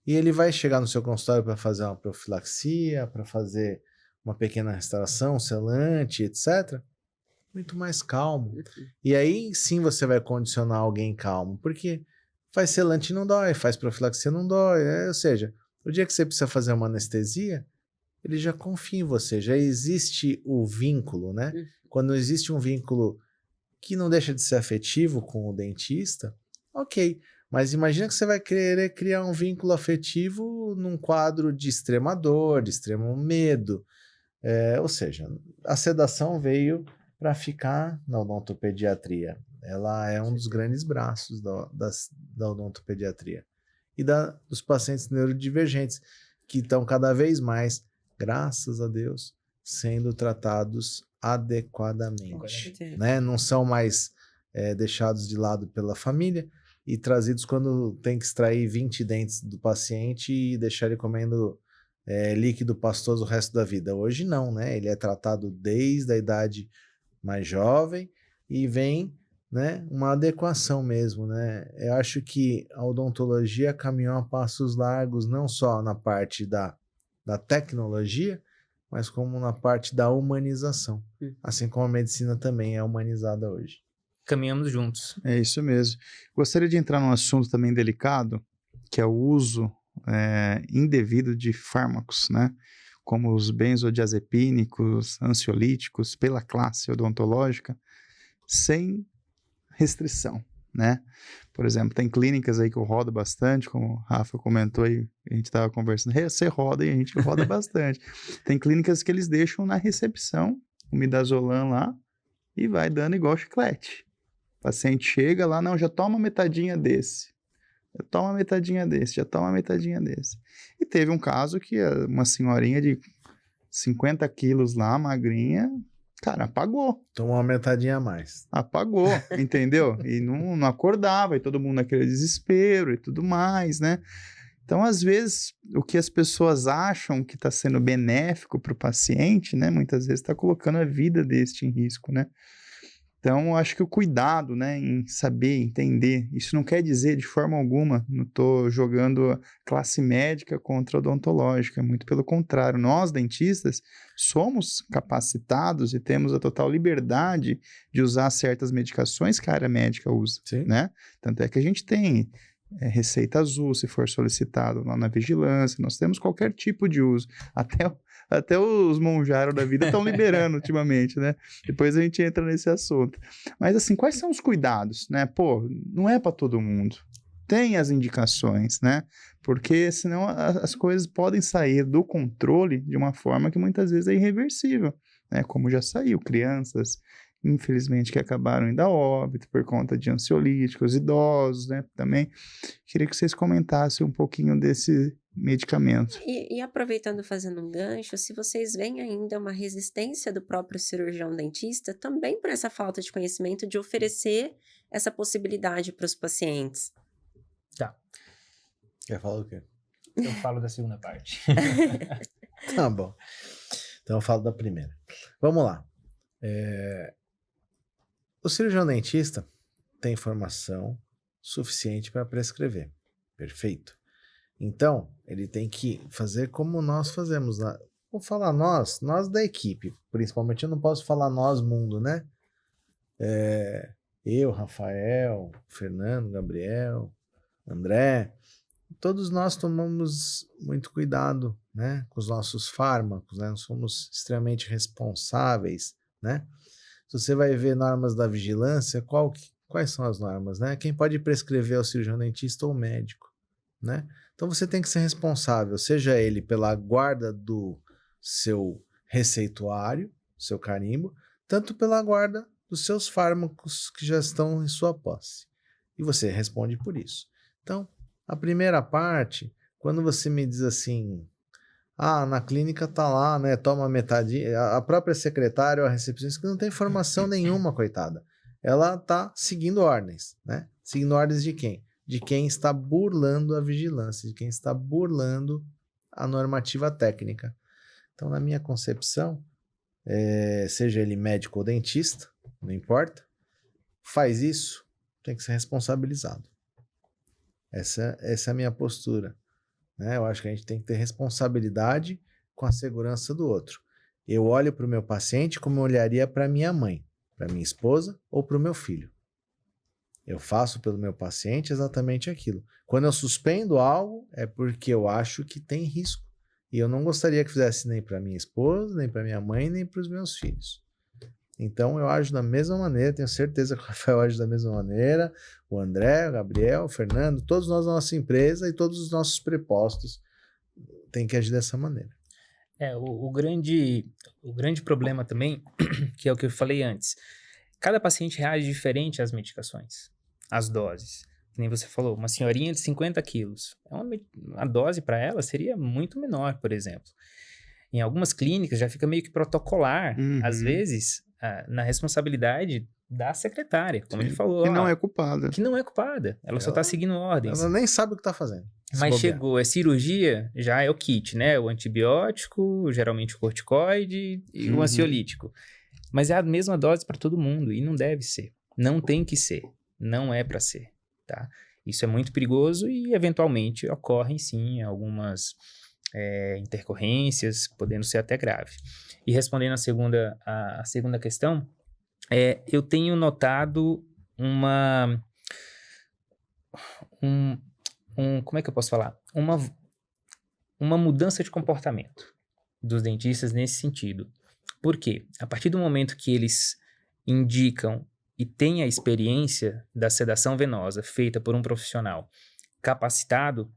e ele vai chegar no seu consultório para fazer uma profilaxia, para fazer uma pequena restauração, selante, etc. Muito mais calmo. E aí sim você vai condicionar alguém calmo, porque faz selante não dói, faz profilaxia não dói, ou seja, o dia que você precisa fazer uma anestesia, ele já confia em você, já existe o vínculo, né? Quando existe um vínculo que não deixa de ser afetivo com o dentista, ok, mas imagina que você vai querer criar um vínculo afetivo num quadro de extrema dor, de extremo medo, ou seja, a sedação veio para ficar na odontopediatria. Ela é um dos grandes braços da odontopediatria. E dos pacientes neurodivergentes, que estão cada vez mais, graças a Deus, sendo tratados adequadamente. Né? Não são mais deixados de lado pela família, e trazidos quando tem que extrair 20 dentes do paciente e deixar ele comendo líquido pastoso o resto da vida. Hoje não, né? Ele é tratado desde a idade mais jovem e vem, né, uma adequação mesmo, né? Eu acho que a odontologia caminhou a passos largos, não só na parte da tecnologia, mas como na parte da humanização. Assim como a medicina também é humanizada hoje. Caminhamos juntos. É isso mesmo. Gostaria de entrar num assunto também delicado, que é o uso indevido de fármacos, né? Como os benzodiazepínicos, ansiolíticos, pela classe odontológica, sem restrição, né? Por exemplo, tem clínicas aí que eu rodo bastante, como o Rafa comentou aí, a gente estava conversando, você roda e a gente roda bastante. Tem clínicas que eles deixam na recepção o midazolam lá e vai dando igual chiclete. O paciente chega lá, não, já toma metadinha desse. Já toma metadinha desse, já toma metadinha desse. E teve um caso que uma senhorinha de 50 quilos lá, magrinha, cara, apagou. Tomou uma metadinha a mais. Apagou, entendeu? E não acordava, e todo mundo naquele desespero e tudo mais, né? Então, às vezes, o que as pessoas acham que está sendo benéfico para o paciente, né? Muitas vezes está colocando a vida deste em risco, né? Então, acho que o cuidado, né, em saber, entender, isso não quer dizer de forma alguma, não estou jogando classe médica contra odontológica, muito pelo contrário, nós dentistas somos capacitados e temos a total liberdade de usar certas medicações que a área médica usa, né? Tanto é que a gente tem receita azul, se for solicitado lá na vigilância, nós temos qualquer tipo de uso, até os monjaros da vida estão liberando ultimamente, né? Depois a gente entra nesse assunto. Mas assim, quais são os cuidados, né? Pô, não é para todo mundo. Tem as indicações, né? Porque senão as coisas podem sair do controle de uma forma que muitas vezes é irreversível, né? Como já saiu, crianças, infelizmente, que acabaram indo a óbito por conta de ansiolíticos, idosos, né? Também queria que vocês comentassem um pouquinho desse medicamento. E aproveitando, fazendo um gancho, se vocês veem ainda uma resistência do próprio cirurgião dentista, também por essa falta de conhecimento de oferecer essa possibilidade para os pacientes. Tá. Quer falar o quê? Eu falo da segunda parte. Tá bom. Então eu falo da primeira. Vamos lá. O cirurgião dentista tem formação suficiente para prescrever. Perfeito. Então, ele tem que fazer como nós fazemos. Vou falar nós da equipe, principalmente. Eu não posso falar nós mundo, né? Eu, Rafael, Fernando, Gabriel, André, todos nós tomamos muito cuidado, né, com os nossos fármacos, né? Nós somos extremamente responsáveis, né? Se você vai ver normas da vigilância, quais são as normas, né? Quem pode prescrever é o cirurgião dentista ou o médico, né? Então você tem que ser responsável, seja ele pela guarda do seu receituário, seu carimbo, tanto pela guarda dos seus fármacos que já estão em sua posse. E você responde por isso. Então, a primeira parte, quando você me diz assim, na clínica tá lá, né, toma metade, a própria secretária ou a recepcionista que não tem formação nenhuma, coitada. Ela tá seguindo ordens, né? Seguindo ordens de quem? De quem está burlando a vigilância, de quem está burlando a normativa técnica. Então, na minha concepção, seja ele médico ou dentista, não importa, faz isso, tem que ser responsabilizado. Essa é a minha postura, né? Eu acho que a gente tem que ter responsabilidade com a segurança do outro. Eu olho para o meu paciente como eu olharia para minha mãe, para minha esposa ou para o meu filho. Eu faço pelo meu paciente exatamente aquilo. Quando eu suspendo algo, é porque eu acho que tem risco. E eu não gostaria que fizesse nem para minha esposa, nem para minha mãe, nem para os meus filhos. Então, eu ajo da mesma maneira, tenho certeza que o Rafael age da mesma maneira, o André, o Gabriel, o Fernando, todos nós da nossa empresa e todos os nossos prepostos têm que agir dessa maneira. O grande problema também, que é o que eu falei antes, cada paciente reage diferente às medicações, às doses. Nem você falou, uma senhorinha de 50 quilos, a dose para ela seria muito menor, por exemplo. Em algumas clínicas já fica meio que protocolar, às vezes, na responsabilidade da secretária, como ele falou. E não é culpada. Que não é culpada. Ela só está seguindo ordens. Ela nem sabe o que está fazendo. Mas chegou, é cirurgia, já é o kit, né? O antibiótico, geralmente o corticoide e o ansiolítico. Mas é a mesma dose para todo mundo e não deve ser. Não tem que ser. Não é para ser, tá? Isso é muito perigoso e, eventualmente, ocorrem, sim, algumas intercorrências, podendo ser até grave. E respondendo a segunda questão, eu tenho notado como é que eu posso falar? Uma mudança de comportamento dos dentistas nesse sentido. Por quê? A partir do momento que eles indicam e têm a experiência da sedação venosa feita por um profissional capacitado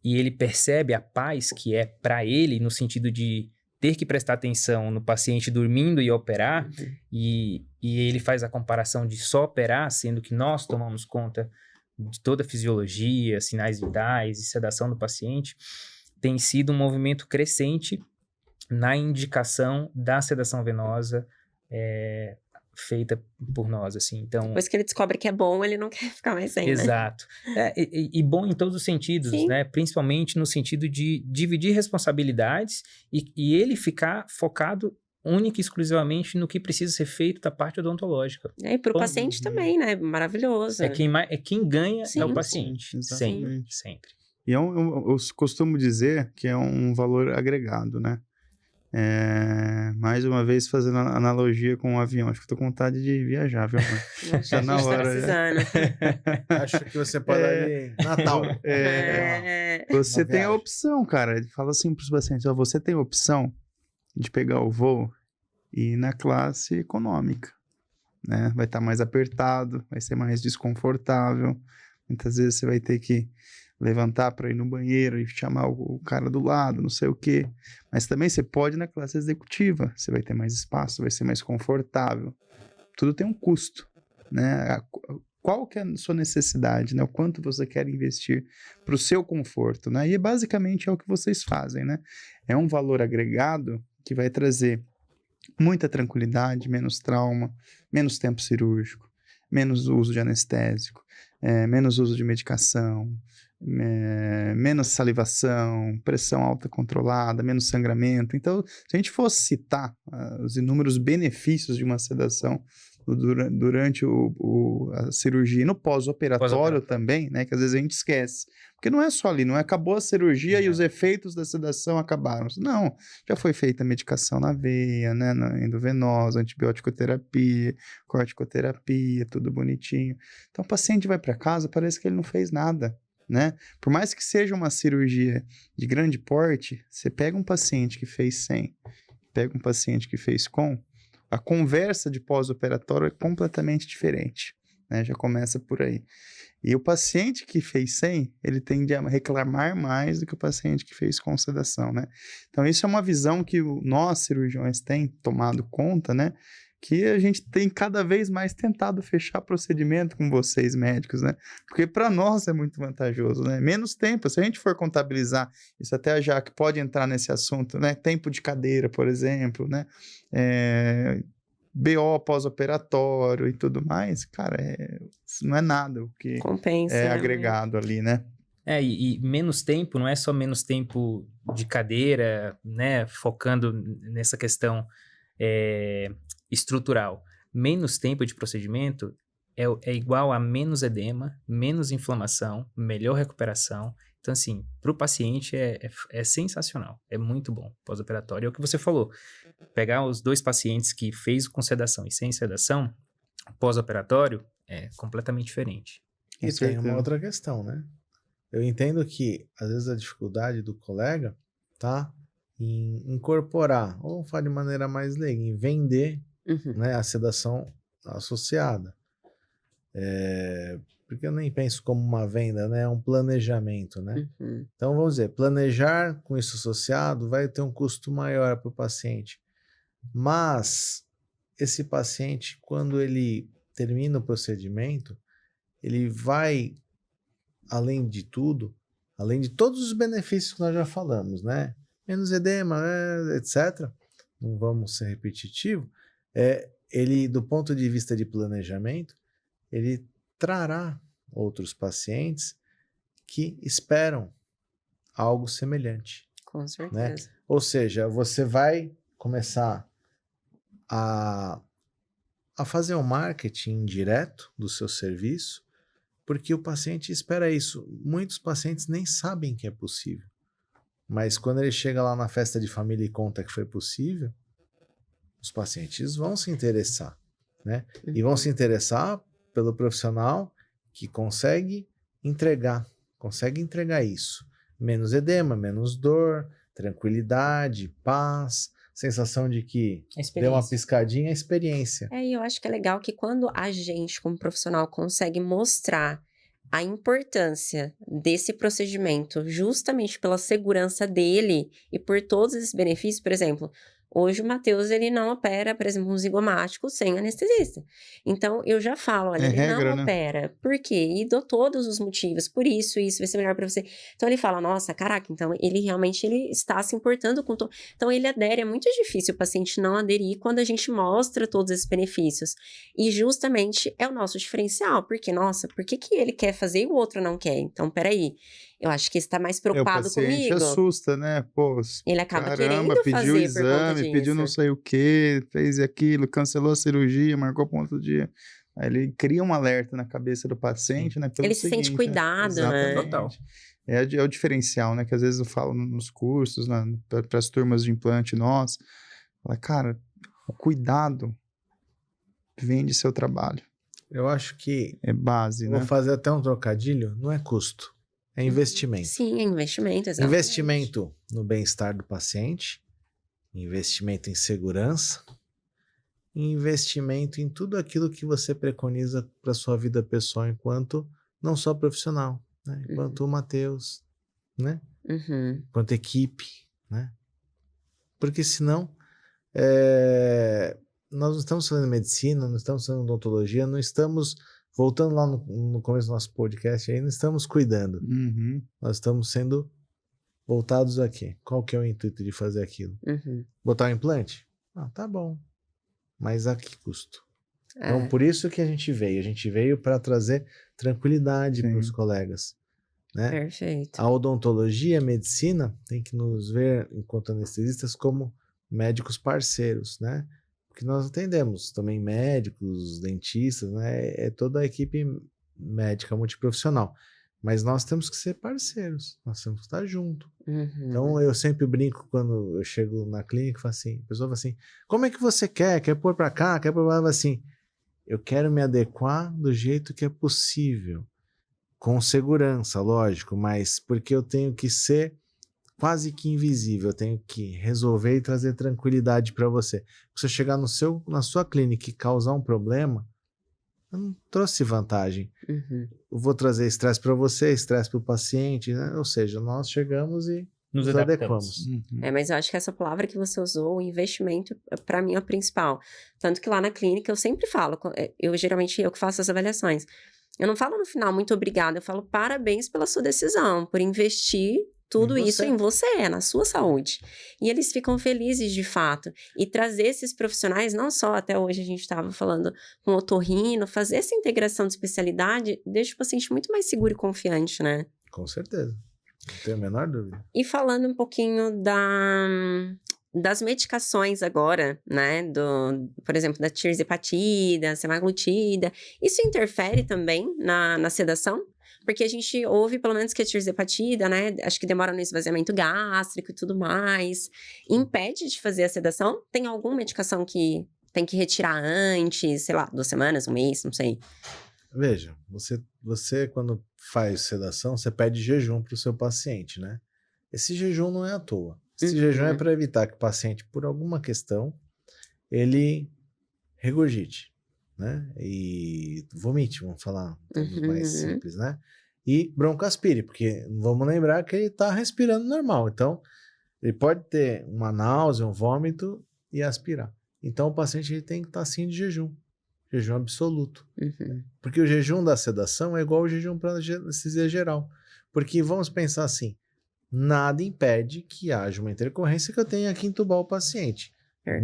e ele percebe a paz que é para ele no sentido de ter que prestar atenção no paciente dormindo e operar, e ele faz a comparação de só operar, sendo que nós tomamos conta de toda a fisiologia, sinais vitais e sedação do paciente, tem sido um movimento crescente na indicação da sedação venosa feita por nós, assim. Então, depois que ele descobre que é bom, ele não quer ficar mais sem, né? Exato. E bom em todos os sentidos, Sim. né? Principalmente no sentido de dividir responsabilidades e ele ficar focado única e exclusivamente no que precisa ser feito da parte odontológica. E para o paciente também, né? Maravilhoso. Quem ganha Sim. é o paciente. Exatamente. Sempre. E eu costumo dizer que é um valor agregado, né? Mais uma vez fazendo analogia com um avião. Acho que estou com vontade de viajar, viu, mano? Já na hora. precisando. Acho que você pode ir Natal. Você tem a viagem. opção, cara. Ele fala assim para os pacientes, ó, você tem a opção de pegar o voo e ir na classe econômica, né? Vai estar mais apertado, vai ser mais desconfortável. Muitas vezes você vai ter que levantar para ir no banheiro e chamar o cara do lado, não sei o quê. Mas também você pode ir na classe executiva. Você vai ter mais espaço, vai ser mais confortável. Tudo tem um custo, né? Qual que é a sua necessidade, né? O quanto você quer investir para o seu conforto, né? E basicamente é o que vocês fazem, né? É um valor agregado que vai trazer muita tranquilidade, menos trauma, menos tempo cirúrgico, menos uso de anestésico, menos uso de medicação, menos salivação, pressão alta controlada, menos sangramento. Então, se a gente fosse citar os inúmeros benefícios de uma sedação durante a cirurgia e no pós-operatório também, né, que às vezes a gente esquece. Porque não é só ali, não acabou a cirurgia e os efeitos da sedação acabaram. Não, já foi feita medicação na veia, né, na endovenosa, antibiótico-terapia, corticoterapia, tudo bonitinho. Então o paciente vai para casa, parece que ele não fez nada, né? Por mais que seja uma cirurgia de grande porte, você pega um paciente que fez sem, pega um paciente que fez com, a conversa de pós-operatório é completamente diferente, né? Já começa por aí. E o paciente que fez sem, ele tende a reclamar mais do que o paciente que fez com sedação, né? Então, isso é uma visão que nós, cirurgiões, tem tomado conta, né? Que a gente tem cada vez mais tentado fechar procedimento com vocês, médicos, né? Porque para nós é muito vantajoso, né? Menos tempo, se a gente for contabilizar, isso até a Jaque pode entrar nesse assunto, né? Tempo de cadeira, por exemplo, né? BO pós-operatório e tudo mais, cara, não é nada o que compensa, é agregado ali, né? E menos tempo, não é só menos tempo de cadeira, né? Focando nessa questão estrutural. Menos tempo de procedimento é igual a menos edema, menos inflamação, melhor recuperação. Então, assim, para o paciente é sensacional, é muito bom pós-operatório. É o que você falou, pegar os dois pacientes que fez com sedação e sem sedação, pós-operatório, é completamente diferente. E tem uma outra questão, né? Eu entendo que, às vezes, a dificuldade do colega tá em incorporar, ou falar de maneira mais leiga, em vender né, a sedação associada. Porque eu nem penso como uma venda, né? É um planejamento, né? Então, vamos dizer, planejar com isso associado vai ter um custo maior para o paciente. Mas, esse paciente, quando ele termina o procedimento, ele vai, além de tudo, além de todos os benefícios que nós já falamos, né? Menos edema, etc. Não vamos ser repetitivo. ele, do ponto de vista de planejamento, ele trará outros pacientes que esperam algo semelhante. Com certeza. Ou seja, você vai começar a fazer um marketing direto do seu serviço, porque o paciente espera isso. Muitos pacientes nem sabem que é possível. Mas quando ele chega lá na festa de família e conta que foi possível, os pacientes vão se interessar, né? E vão se interessar pelo profissional que consegue entregar isso. Menos edema, menos dor, tranquilidade, paz, sensação de que deu uma piscadinha, experiência. E eu acho que é legal que quando a gente, como profissional, consegue mostrar a importância desse procedimento justamente pela segurança dele e por todos esses benefícios, por exemplo, hoje o Matheus, ele não opera, por exemplo, um zigomático sem anestesista. Então, eu já falo, olha, ele regra, não opera. Por quê? E dou todos os motivos. Por isso vai ser melhor pra você. Então, ele fala, nossa, caraca, então ele realmente está se importando com... Então, ele adere. É muito difícil o paciente não aderir quando a gente mostra todos esses benefícios. E justamente é o nosso diferencial. Porque, nossa, por que ele quer fazer e o outro não quer? Então, peraí. Eu acho que ele está mais preocupado comigo. O paciente assusta, né? Pô, ele acaba caramba, querendo pediu fazer o exame, pediu não sei o quê, fez aquilo, cancelou a cirurgia, marcou para outro dia. Aí ele cria um alerta na cabeça do paciente, né? Ele se sente cuidado, né? Total. É o diferencial, né? Que às vezes eu falo nos cursos, para as turmas de implante nós, fala, cara, o cuidado vem de seu trabalho. Eu acho que... É base, né? Vou fazer até um trocadilho, não é custo. É investimento. Sim, é investimento, exatamente. Investimento no bem-estar do paciente, investimento em segurança, investimento em tudo aquilo que você preconiza para sua vida pessoal enquanto não só profissional, né? Enquanto o Matheus, né? Enquanto equipe, né? Porque senão nós não estamos fazendo medicina, não estamos fazendo odontologia, não estamos... Voltando lá no começo do nosso podcast, aí não estamos cuidando. Nós estamos sendo voltados aqui. Qual que é o intuito de fazer aquilo? Botar um implante? Ah, tá bom. Mas a que custo? Então, por isso que a gente veio. A gente veio para trazer tranquilidade para os colegas. Né? Perfeito. A odontologia, a medicina, tem que nos ver, enquanto anestesistas, como médicos parceiros, né? Que nós atendemos também médicos, dentistas, né? É toda a equipe médica multiprofissional. Mas nós temos que ser parceiros, nós temos que estar junto. Então eu sempre brinco quando eu chego na clínica e falo assim, a pessoa fala assim, como é que você quer? Quer pôr para cá? Quer pôr para lá? Assim, eu quero me adequar do jeito que é possível. Com segurança, lógico, mas porque eu tenho que ser quase que invisível, eu tenho que resolver e trazer tranquilidade para você. Se eu chegar na sua clínica e causar um problema, eu não trouxe vantagem. Eu vou trazer estresse para você, estresse para o paciente, né? Ou seja, nós chegamos e nos adequamos. Mas eu acho que essa palavra que você usou, o investimento, para mim é o principal. Tanto que lá na clínica eu sempre falo, geralmente eu que faço as avaliações. Eu não falo no final, muito obrigada, eu falo parabéns pela sua decisão, por investir tudo isso em você, na sua saúde. E eles ficam felizes de fato. E trazer esses profissionais, não só até hoje a gente estava falando com o otorrino, fazer essa integração de especialidade deixa o paciente muito mais seguro e confiante, né? Com certeza. Não tenho a menor dúvida. E falando um pouquinho das medicações agora, né? Por exemplo, da tirzepatida, semaglutida. Isso interfere também na sedação? Porque a gente ouve, pelo menos, que a tirzepatida, né? Acho que demora no esvaziamento gástrico e tudo mais. Impede de fazer a sedação? Tem alguma medicação que tem que retirar antes? Sei lá, 2 semanas, 1 mês, não sei. Veja, você quando faz sedação, você pede jejum para o seu paciente, né? Esse jejum não é à toa. Esse jejum é para evitar que o paciente, por alguma questão, ele regurgite, né? E vomite, vamos falar mais simples, né? E broncoaspire, porque vamos lembrar que ele está respirando normal. Então, ele pode ter uma náusea, um vômito e aspirar. Então, o paciente ele tem que estar assim de jejum absoluto. Porque o jejum da sedação é igual ao jejum para anestesia geral. Porque vamos pensar assim, nada impede que haja uma intercorrência que eu tenha que entubar o paciente.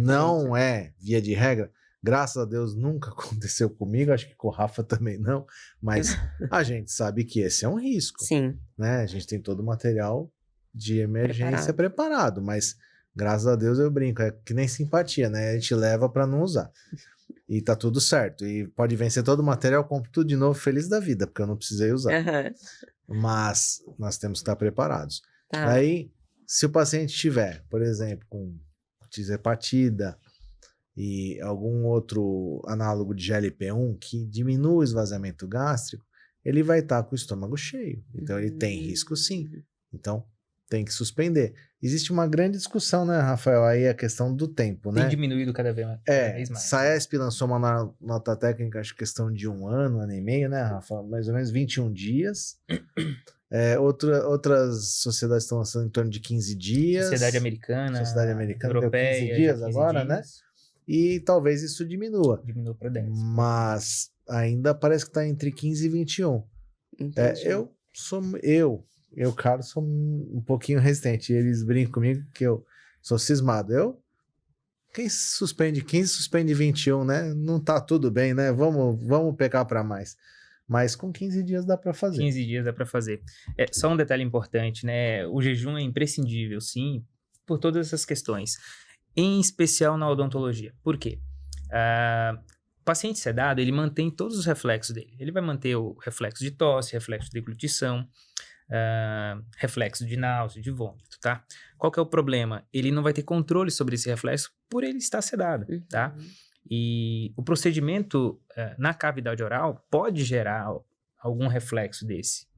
Não é, via de regra, Graças a Deus nunca aconteceu comigo, acho que com o Rafa também não, mas a gente sabe que esse é um risco, Sim. né? A gente tem todo o material de emergência preparado, mas graças a Deus eu brinco, é que nem simpatia, né? A gente leva para não usar. E tá tudo certo. E pode vencer todo o material, compro tudo de novo, feliz da vida, porque eu não precisei usar. Mas nós temos que estar preparados. Tá. Aí, se o paciente tiver, por exemplo, com tisepatida e algum outro análogo de GLP-1 que diminui o esvaziamento gástrico, ele vai estar com o estômago cheio. Então, ele tem risco sim. Então, tem que suspender. Existe uma grande discussão, né, Rafael? Aí a questão do tempo, né? Tem diminuído cada vez mais. Saesp lançou uma nota técnica, acho que questão de 1 ano e meio, né, Rafa? Mais ou menos 21 dias. Outras sociedades estão lançando em torno de 15 dias. Sociedade Americana, europeia, 15 dias agora, né? E talvez isso diminua. Diminua para 10. Mas ainda parece que está entre 15 e 21. Eu, Carlos, sou um pouquinho resistente. Eles brincam comigo que eu sou cismado. Quem suspende 15, suspende 21, né? Não tá tudo bem, né? Vamos pecar para mais. Mas com 15 dias dá para fazer. 15 dias dá para fazer. Só um detalhe importante, né? O jejum é imprescindível, sim, por todas essas questões. Em especial na odontologia. Por quê? O paciente sedado, ele mantém todos os reflexos dele. Ele vai manter o reflexo de tosse, reflexo de deglutição, reflexo de náusea, de vômito, tá? Qual que é o problema? Ele não vai ter controle sobre esse reflexo por ele estar sedado, tá? E o procedimento na cavidade oral pode gerar algum reflexo desse.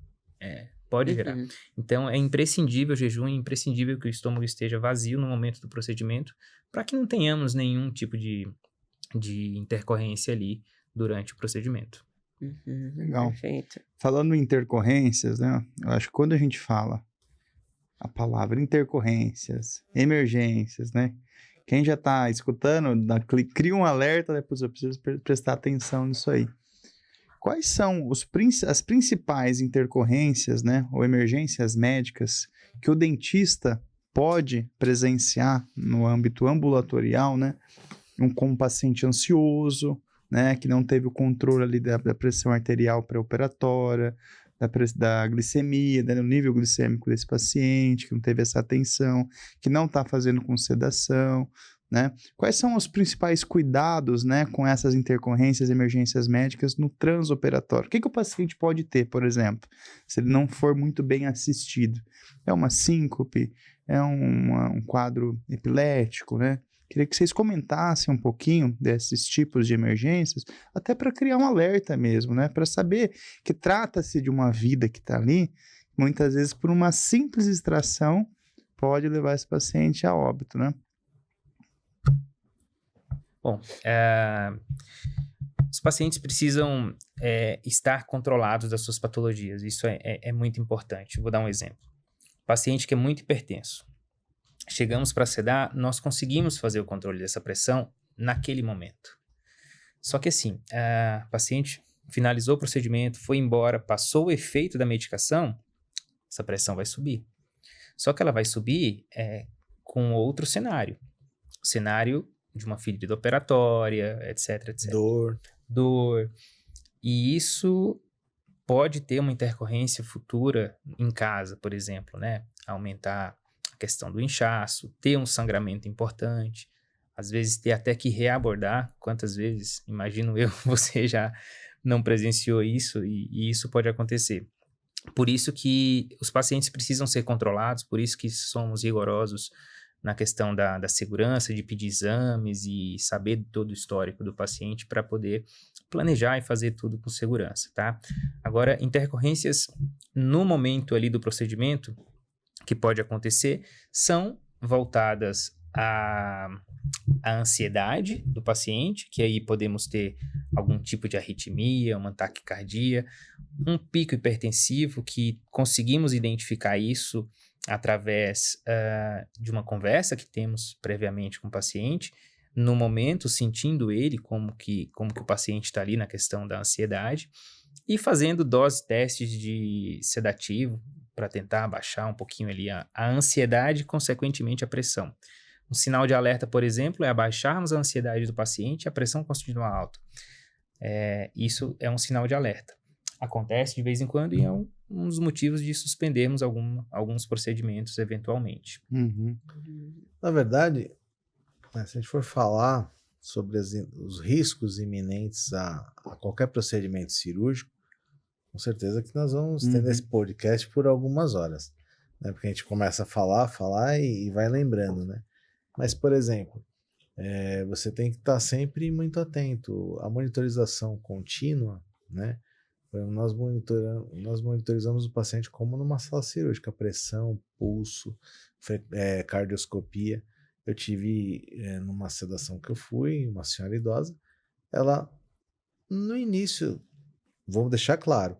Pode gerar. Então, é imprescindível o jejum, é imprescindível que o estômago esteja vazio no momento do procedimento para que não tenhamos nenhum tipo de intercorrência ali durante o procedimento. Legal. Perfeito. Falando em intercorrências, né? Eu acho que quando a gente fala a palavra intercorrências, emergências, né? Quem já está escutando, cria um alerta, depois eu preciso prestar atenção nisso aí. Quais são as principais intercorrências, né? Ou emergências médicas que o dentista pode presenciar no âmbito ambulatorial, né? Com um paciente ansioso, né, que não teve o controle ali da pressão arterial pré-operatória, da glicemia, do nível glicêmico desse paciente, que não teve essa atenção, que não está fazendo com sedação, né? Quais são os principais cuidados, né, com essas intercorrências, emergências médicas no transoperatório? O que o paciente pode ter, por exemplo, se ele não for muito bem assistido? É uma síncope? É um quadro epilético, né? Queria que vocês comentassem um pouquinho desses tipos de emergências, até para criar um alerta mesmo, né? Para saber que trata-se de uma vida que está ali, muitas vezes por uma simples extração pode levar esse paciente a óbito, né? Bom, os pacientes precisam estar controlados das suas patologias, isso é muito importante. Vou dar um exemplo. Paciente que é muito hipertenso. Chegamos para sedar, nós conseguimos fazer o controle dessa pressão naquele momento. Só que assim, a paciente finalizou o procedimento, foi embora, passou o efeito da medicação, essa pressão vai subir. Só que ela vai subir com outro cenário. O cenário de uma ferida operatória, etc, etc. Dor. E isso pode ter uma intercorrência futura em casa, por exemplo, né? Aumentar a questão do inchaço, ter um sangramento importante, às vezes ter até que reabordar. Quantas vezes, imagino eu, você já não presenciou isso e isso pode acontecer. Por isso que os pacientes precisam ser controlados, por isso que somos rigorosos na questão da segurança, de pedir exames e saber todo o histórico do paciente para poder planejar e fazer tudo com segurança, tá? Agora, intercorrências no momento ali do procedimento que pode acontecer são voltadas à ansiedade do paciente, que aí podemos ter algum tipo de arritmia, uma taquicardia, um pico hipertensivo, que conseguimos identificar isso através de uma conversa que temos previamente com o paciente, no momento sentindo ele como que o paciente está ali na questão da ansiedade, e fazendo testes de sedativo para tentar abaixar um pouquinho ali a ansiedade e, consequentemente, a pressão. Um sinal de alerta, por exemplo, é abaixarmos a ansiedade do paciente e a pressão continua alta. Isso é um sinal de alerta. Acontece de vez em quando e é um dos motivos de suspendermos alguns procedimentos eventualmente. Uhum. Na verdade, né, se a gente for falar sobre os riscos iminentes a qualquer procedimento cirúrgico, com certeza que nós vamos ter nesse podcast por algumas horas, né? Porque a gente começa a falar e vai lembrando, né? Mas, por exemplo, você tem que estar sempre muito atento. A monitorização contínua, né? Nós monitorizamos o paciente como numa sala cirúrgica, pressão, pulso, cardioscopia. Eu tive numa sedação que eu fui, uma senhora idosa, ela, no início, vamos deixar claro,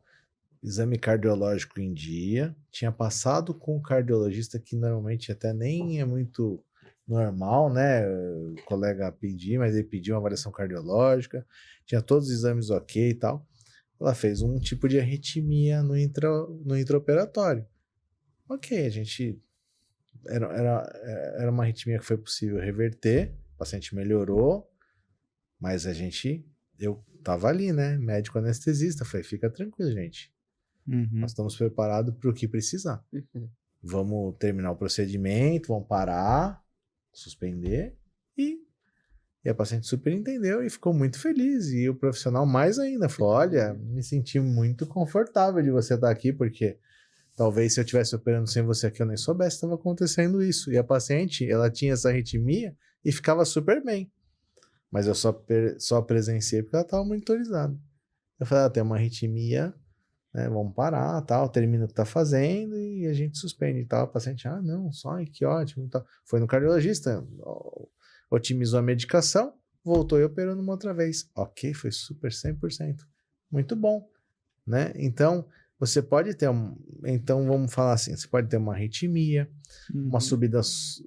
exame cardiológico em dia, tinha passado com o cardiologista, que normalmente até nem é muito normal, né? O colega pedir, mas ele pediu uma avaliação cardiológica, tinha todos os exames ok e tal. Ela fez um tipo de arritmia no intraoperatório. Ok, a gente... Era uma arritmia que foi possível reverter, o paciente melhorou, mas eu tava ali, né? Médico anestesista, falei, fica tranquilo, gente. Nós estamos preparados para o que precisar. Vamos terminar o procedimento, vamos parar, suspender e a paciente super entendeu e ficou muito feliz. E o profissional mais ainda falou, olha, me senti muito confortável de você estar aqui, porque talvez se eu estivesse operando sem você aqui eu nem soubesse que estava acontecendo isso. E a paciente, ela tinha essa arritmia e ficava super bem. Mas eu só presenciei porque ela estava monitorizada. Eu falei, tem uma arritmia, né, vamos parar, tal, termina o que está fazendo e a gente suspende e tal. A paciente, não, só, que ótimo. Tal. Foi no cardiologista, otimizou a medicação, voltou e operou numa outra vez. Ok, foi super 100%. Muito bom, né? Então, você pode ter então vamos falar assim, você pode ter uma arritmia, uma subida,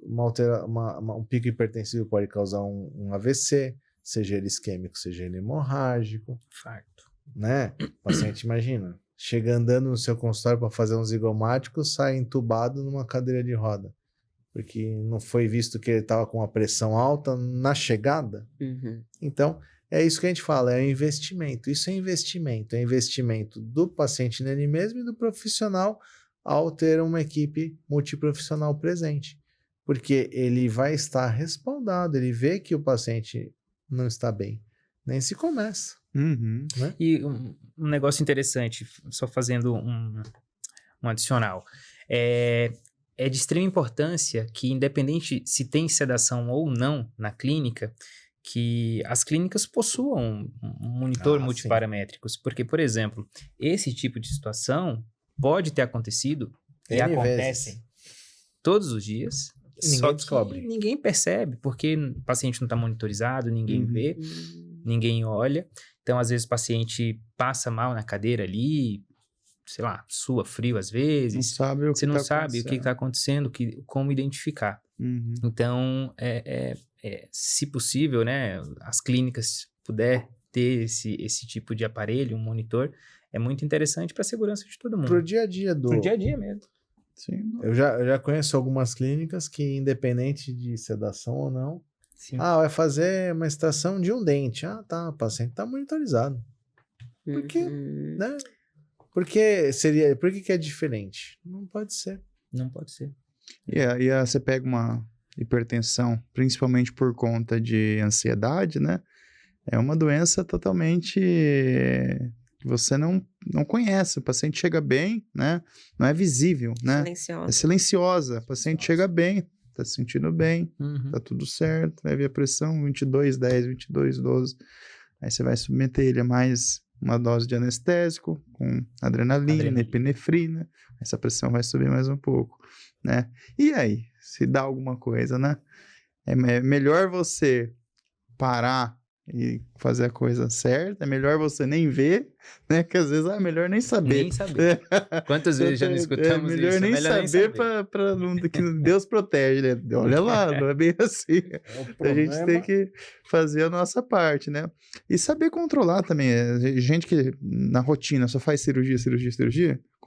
um pico hipertensivo pode causar um AVC, seja ele isquêmico, seja ele hemorrágico. Infarto. Né? O paciente, imagina, chega andando no seu consultório para fazer um zigomático, sai entubado numa cadeira de roda. Porque não foi visto que ele estava com uma pressão alta na chegada. Então, é isso que a gente fala, é investimento. Isso é investimento do paciente nele mesmo e do profissional ao ter uma equipe multiprofissional presente. Porque ele vai estar respaldado, ele vê que o paciente não está bem, nem se começa. Né? E um negócio interessante, só fazendo um adicional, é de extrema importância que, independente se tem sedação ou não na clínica, que as clínicas possuam um monitor multiparamétricos. Porque, por exemplo, esse tipo de situação pode ter acontecido e acontecem todos os dias. Ninguém descobre. Ninguém percebe, porque o paciente não está monitorizado, ninguém vê, ninguém olha. Então, às vezes, o paciente passa mal na cadeira ali, sei lá, sua frio às vezes. Você não sabe o que está acontecendo, como identificar. Então, se possível, né, as clínicas puder ter esse tipo de aparelho, um monitor, é muito interessante para a segurança de todo mundo. Pro dia a dia Pro dia a dia mesmo. Sim. Eu já conheço algumas clínicas que, independente de sedação ou não, vai fazer uma extração de um dente. O paciente está monitorizado. Por quê? Né? Por que é diferente? Não pode ser. Não pode ser. E aí você pega uma hipertensão, principalmente por conta de ansiedade, né? É uma doença totalmente que você não conhece. O paciente chega bem, né? Não é visível, né? É silenciosa. O paciente chega bem, tá se sentindo bem, tá tudo certo. Vai ver a pressão 22/10, 22/12. Aí você vai submeter ele a mais uma dose de anestésico com adrenalina, epinefrina. Essa pressão vai subir mais um pouco, né? E aí, se dá alguma coisa, né? É melhor você parar e fazer a coisa certa, é melhor você nem ver, né? Que às vezes é melhor nem saber. Nem saber. Quantas vezes já não escutamos isso? É melhor nem saber para que Deus protege, né? Olha lá, não é bem assim. A gente tem que fazer a nossa parte, né? E saber controlar também. Gente que na rotina só faz cirurgia,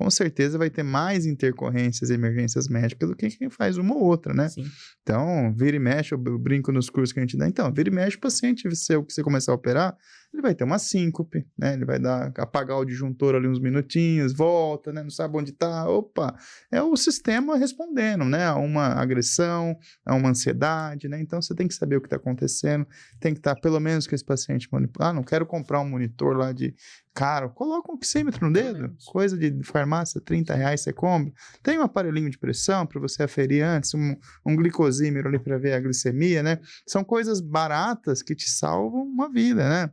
com certeza vai ter mais intercorrências e emergências médicas do que quem faz uma ou outra, né? Sim. Então, vira e mexe, eu brinco nos cursos que a gente dá. Então, vira e mexe, o paciente, se você começar a operar, ele vai ter uma síncope, né? Ele vai apagar o disjuntor ali uns minutinhos, volta, né? Não sabe onde tá. Opa! É o sistema respondendo, né? A uma agressão, a uma ansiedade, né? Então, você tem que saber o que está acontecendo, tem que estar, pelo menos, com esse paciente manipulado. Não quero comprar um monitor lá de caro. Coloca um oxímetro no dedo, coisa de farmácia, R$30 você compra. Tem um aparelhinho de pressão para você aferir antes, um glicosímetro ali para ver a glicemia, né? São coisas baratas que te salvam uma vida, né?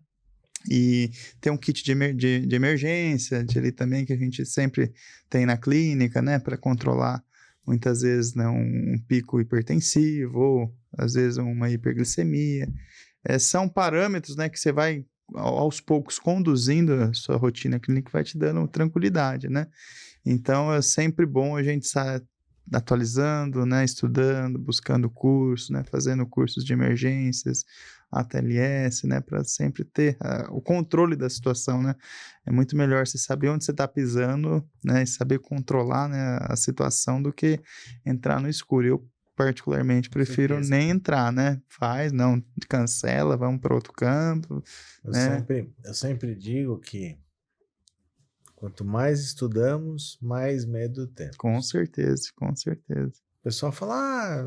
E tem um kit de emergência ali também que a gente sempre tem na clínica, né? Para controlar muitas vezes, né, um pico hipertensivo ou às vezes uma hiperglicemia. São parâmetros, né, que você vai aos poucos conduzindo a sua rotina clínica, vai te dando tranquilidade, né? Então é sempre bom a gente estar atualizando, né, estudando, buscando cursos, né, fazendo cursos de emergências, ATLS, né, para sempre ter o controle da situação, né? É muito melhor você saber onde você está pisando, né, e saber controlar, né, a situação do que entrar no escuro. Eu particularmente prefiro nem entrar, né? Não, cancela, vamos para outro campo. Eu sempre digo que quanto mais estudamos, mais medo temos. Com certeza, com certeza. O pessoal fala,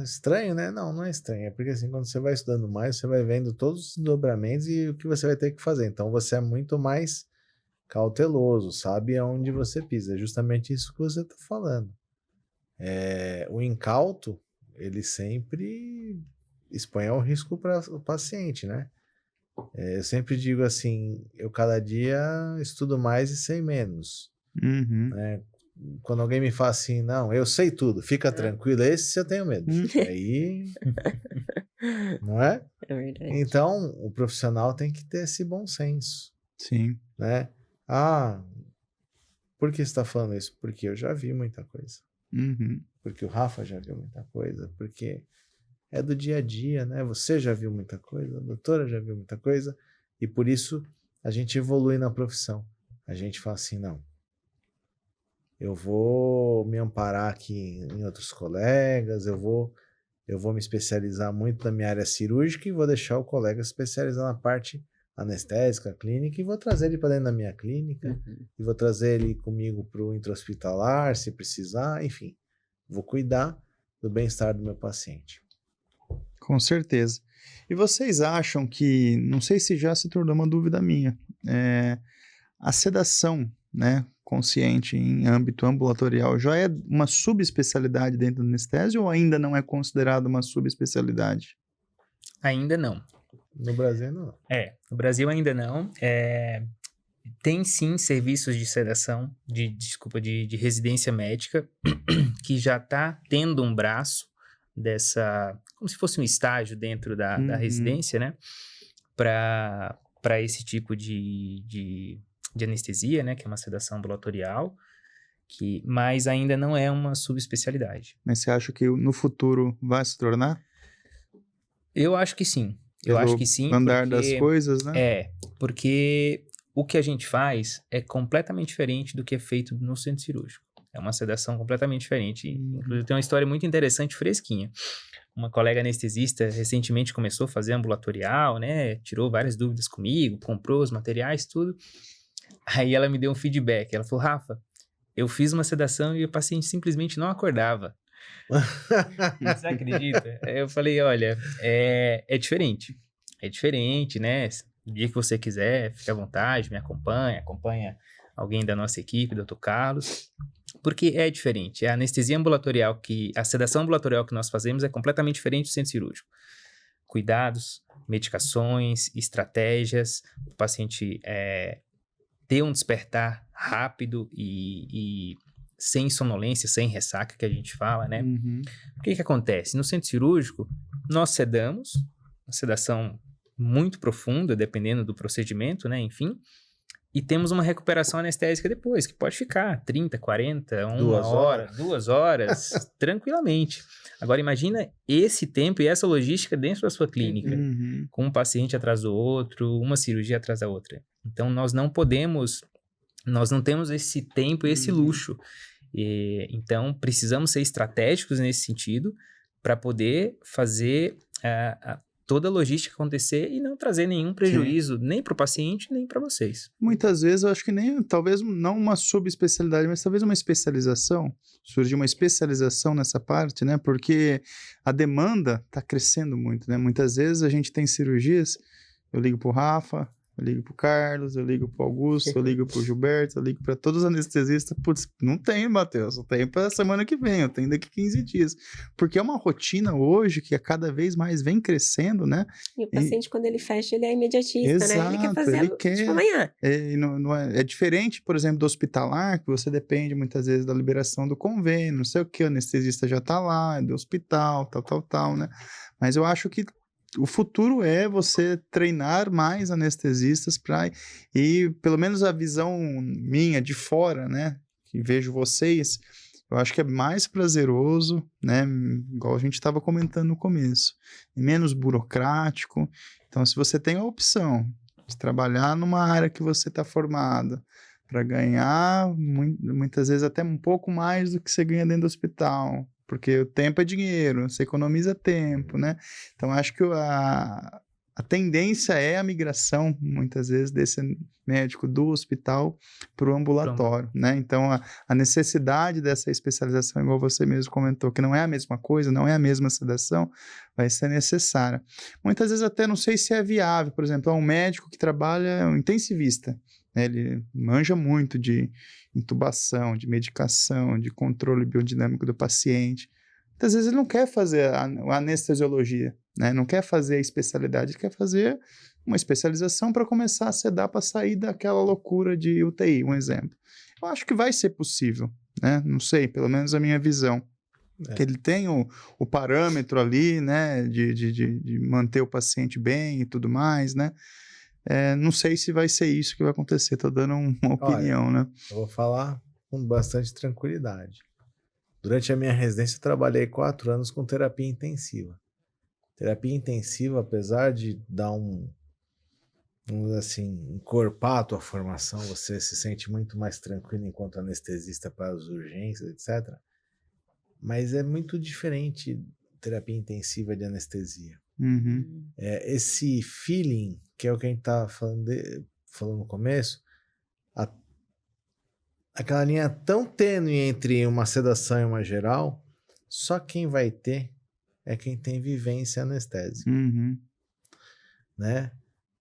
estranho, né? Não, não é estranho. É porque assim, quando você vai estudando mais, você vai vendo todos os desdobramentos e o que você vai ter que fazer. Então, você é muito mais cauteloso, sabe aonde você pisa. É justamente isso que você está falando. O incauto, ele sempre expõe ao risco para o paciente, né? Eu sempre digo assim, eu cada dia estudo mais e sei menos. Uhum. Né? Quando alguém me fala assim, não, eu sei tudo, fica tranquilo, esse eu tenho medo. Aí, não é? É verdade. Então, o profissional tem que ter esse bom senso. Sim. Né? Por que você está falando isso? Porque eu já vi muita coisa. Uhum. Porque o Rafa já viu muita coisa, porque é do dia a dia, né? Você já viu muita coisa, a doutora já viu muita coisa, e por isso a gente evolui na profissão. A gente fala assim, não, eu vou me amparar aqui em outros colegas, eu vou me especializar muito na minha área cirúrgica e vou deixar o colega se especializar na parte anestésica, clínica, e vou trazer ele para dentro da minha clínica, e vou trazer ele comigo para o intra-hospitalar, se precisar, enfim. Vou cuidar do bem-estar do meu paciente. Com certeza. E vocês acham que, não sei se já se tornou uma dúvida minha, a sedação, né, consciente em âmbito ambulatorial já é uma subespecialidade dentro da anestesia ou ainda não é considerada uma subespecialidade? Ainda não. No Brasil, não. No Brasil ainda não. Tem sim serviços de sedação, de residência médica, que já está tendo um braço dessa, como se fosse um estágio dentro da residência, né? Para esse tipo de anestesia, né? Que é uma sedação ambulatorial, mas ainda não é uma subespecialidade. Mas você acha que no futuro vai se tornar? Eu acho que sim. Eu acho que sim. Andar das coisas, né? Porque o que a gente faz é completamente diferente do que é feito no centro cirúrgico. É uma sedação completamente diferente. Inclusive, tem uma história muito interessante, fresquinha. Uma colega anestesista recentemente começou a fazer ambulatorial, né? Tirou várias dúvidas comigo, comprou os materiais, tudo. Aí ela me deu um feedback. Ela falou, Rafa, eu fiz uma sedação e o paciente simplesmente não acordava. Você acredita? Eu falei, olha, é diferente. É diferente, né? O dia que você quiser, fique à vontade, me acompanha alguém da nossa equipe, Dr. Carlos, porque é diferente. A anestesia ambulatorial, a sedação ambulatorial que nós fazemos é completamente diferente do centro cirúrgico. Cuidados, medicações, estratégias, o paciente ter um despertar rápido e sem sonolência, sem ressaca, que a gente fala, né? O que acontece? No centro cirúrgico, nós sedamos, uma sedação muito profunda, dependendo do procedimento, né? Enfim, e temos uma recuperação anestésica depois, que pode ficar 30, 40, 2 horas, tranquilamente. Agora, imagina esse tempo e essa logística dentro da sua clínica, com um paciente atrás do outro, uma cirurgia atrás da outra. Então, nós não podemos Nós não temos esse tempo e esse luxo. Então, precisamos ser estratégicos nesse sentido para poder fazer toda a logística acontecer e não trazer nenhum prejuízo nem para o paciente, nem para vocês. Muitas vezes eu acho que nem, talvez não uma subespecialidade, mas talvez uma especialização, surgir uma especialização nessa parte, né? Porque a demanda está crescendo muito, né? Muitas vezes a gente tem cirurgias, eu ligo pro Rafa, eu ligo pro Carlos, eu ligo pro Augusto, eu ligo pro Gilberto, eu ligo para todos os anestesistas. Putz, não tem, Matheus, eu tenho para semana que vem, eu tenho daqui 15 dias. Porque é uma rotina hoje que a cada vez mais vem crescendo, né? E o paciente, quando ele fecha, ele é imediatista, né? Ele quer Exato, fazer ele quer. tipo amanhã. É diferente, por exemplo, do hospitalar, que você depende muitas vezes da liberação do convênio, não sei o que, o anestesista já tá lá, é do hospital, tal, né? Mas eu acho que o futuro é você treinar mais anestesistas para, e pelo menos a visão minha de fora, né, que vejo vocês, eu acho que é mais prazeroso, né, igual a gente estava comentando no começo, e menos burocrático. Então, se você tem a opção de trabalhar numa área que você está formado, para ganhar muitas vezes até um pouco mais do que você ganha dentro do hospital, porque o tempo é dinheiro, você economiza tempo, né? Então, acho que a tendência é a migração, muitas vezes, desse médico do hospital para o ambulatório, né? Então, a necessidade dessa especialização, igual você mesmo comentou, que não é a mesma coisa, não é a mesma sedação, vai ser necessária. Muitas vezes até não sei se é viável, por exemplo, um médico que trabalha, é um intensivista, né? Ele manja muito de intubação, de medicação, de controle biodinâmico do paciente. Muitas vezes ele não quer fazer a anestesiologia, né? Não quer fazer a especialidade, ele quer fazer uma especialização para começar a sedar, para sair daquela loucura de UTI, um exemplo. Eu acho que vai ser possível, né? Não sei, pelo menos a minha visão. Que ele tem o parâmetro ali, né, de manter o paciente bem e tudo mais, né? Não sei se vai ser isso que vai acontecer, estou dando uma opinião, né? Eu vou falar com bastante tranquilidade. Durante a minha residência, eu trabalhei 4 anos com terapia intensiva. Terapia intensiva, apesar de dar vamos dizer assim, encorpar a tua formação, você se sente muito mais tranquilo enquanto anestesista para as urgências, etc. Mas é muito diferente terapia intensiva de anestesia. Uhum. Esse feeling, que é o que a gente estava falando no começo, aquela linha tão tênue entre uma sedação e uma geral, só quem vai ter é quem tem vivência anestésica. Uhum. Né?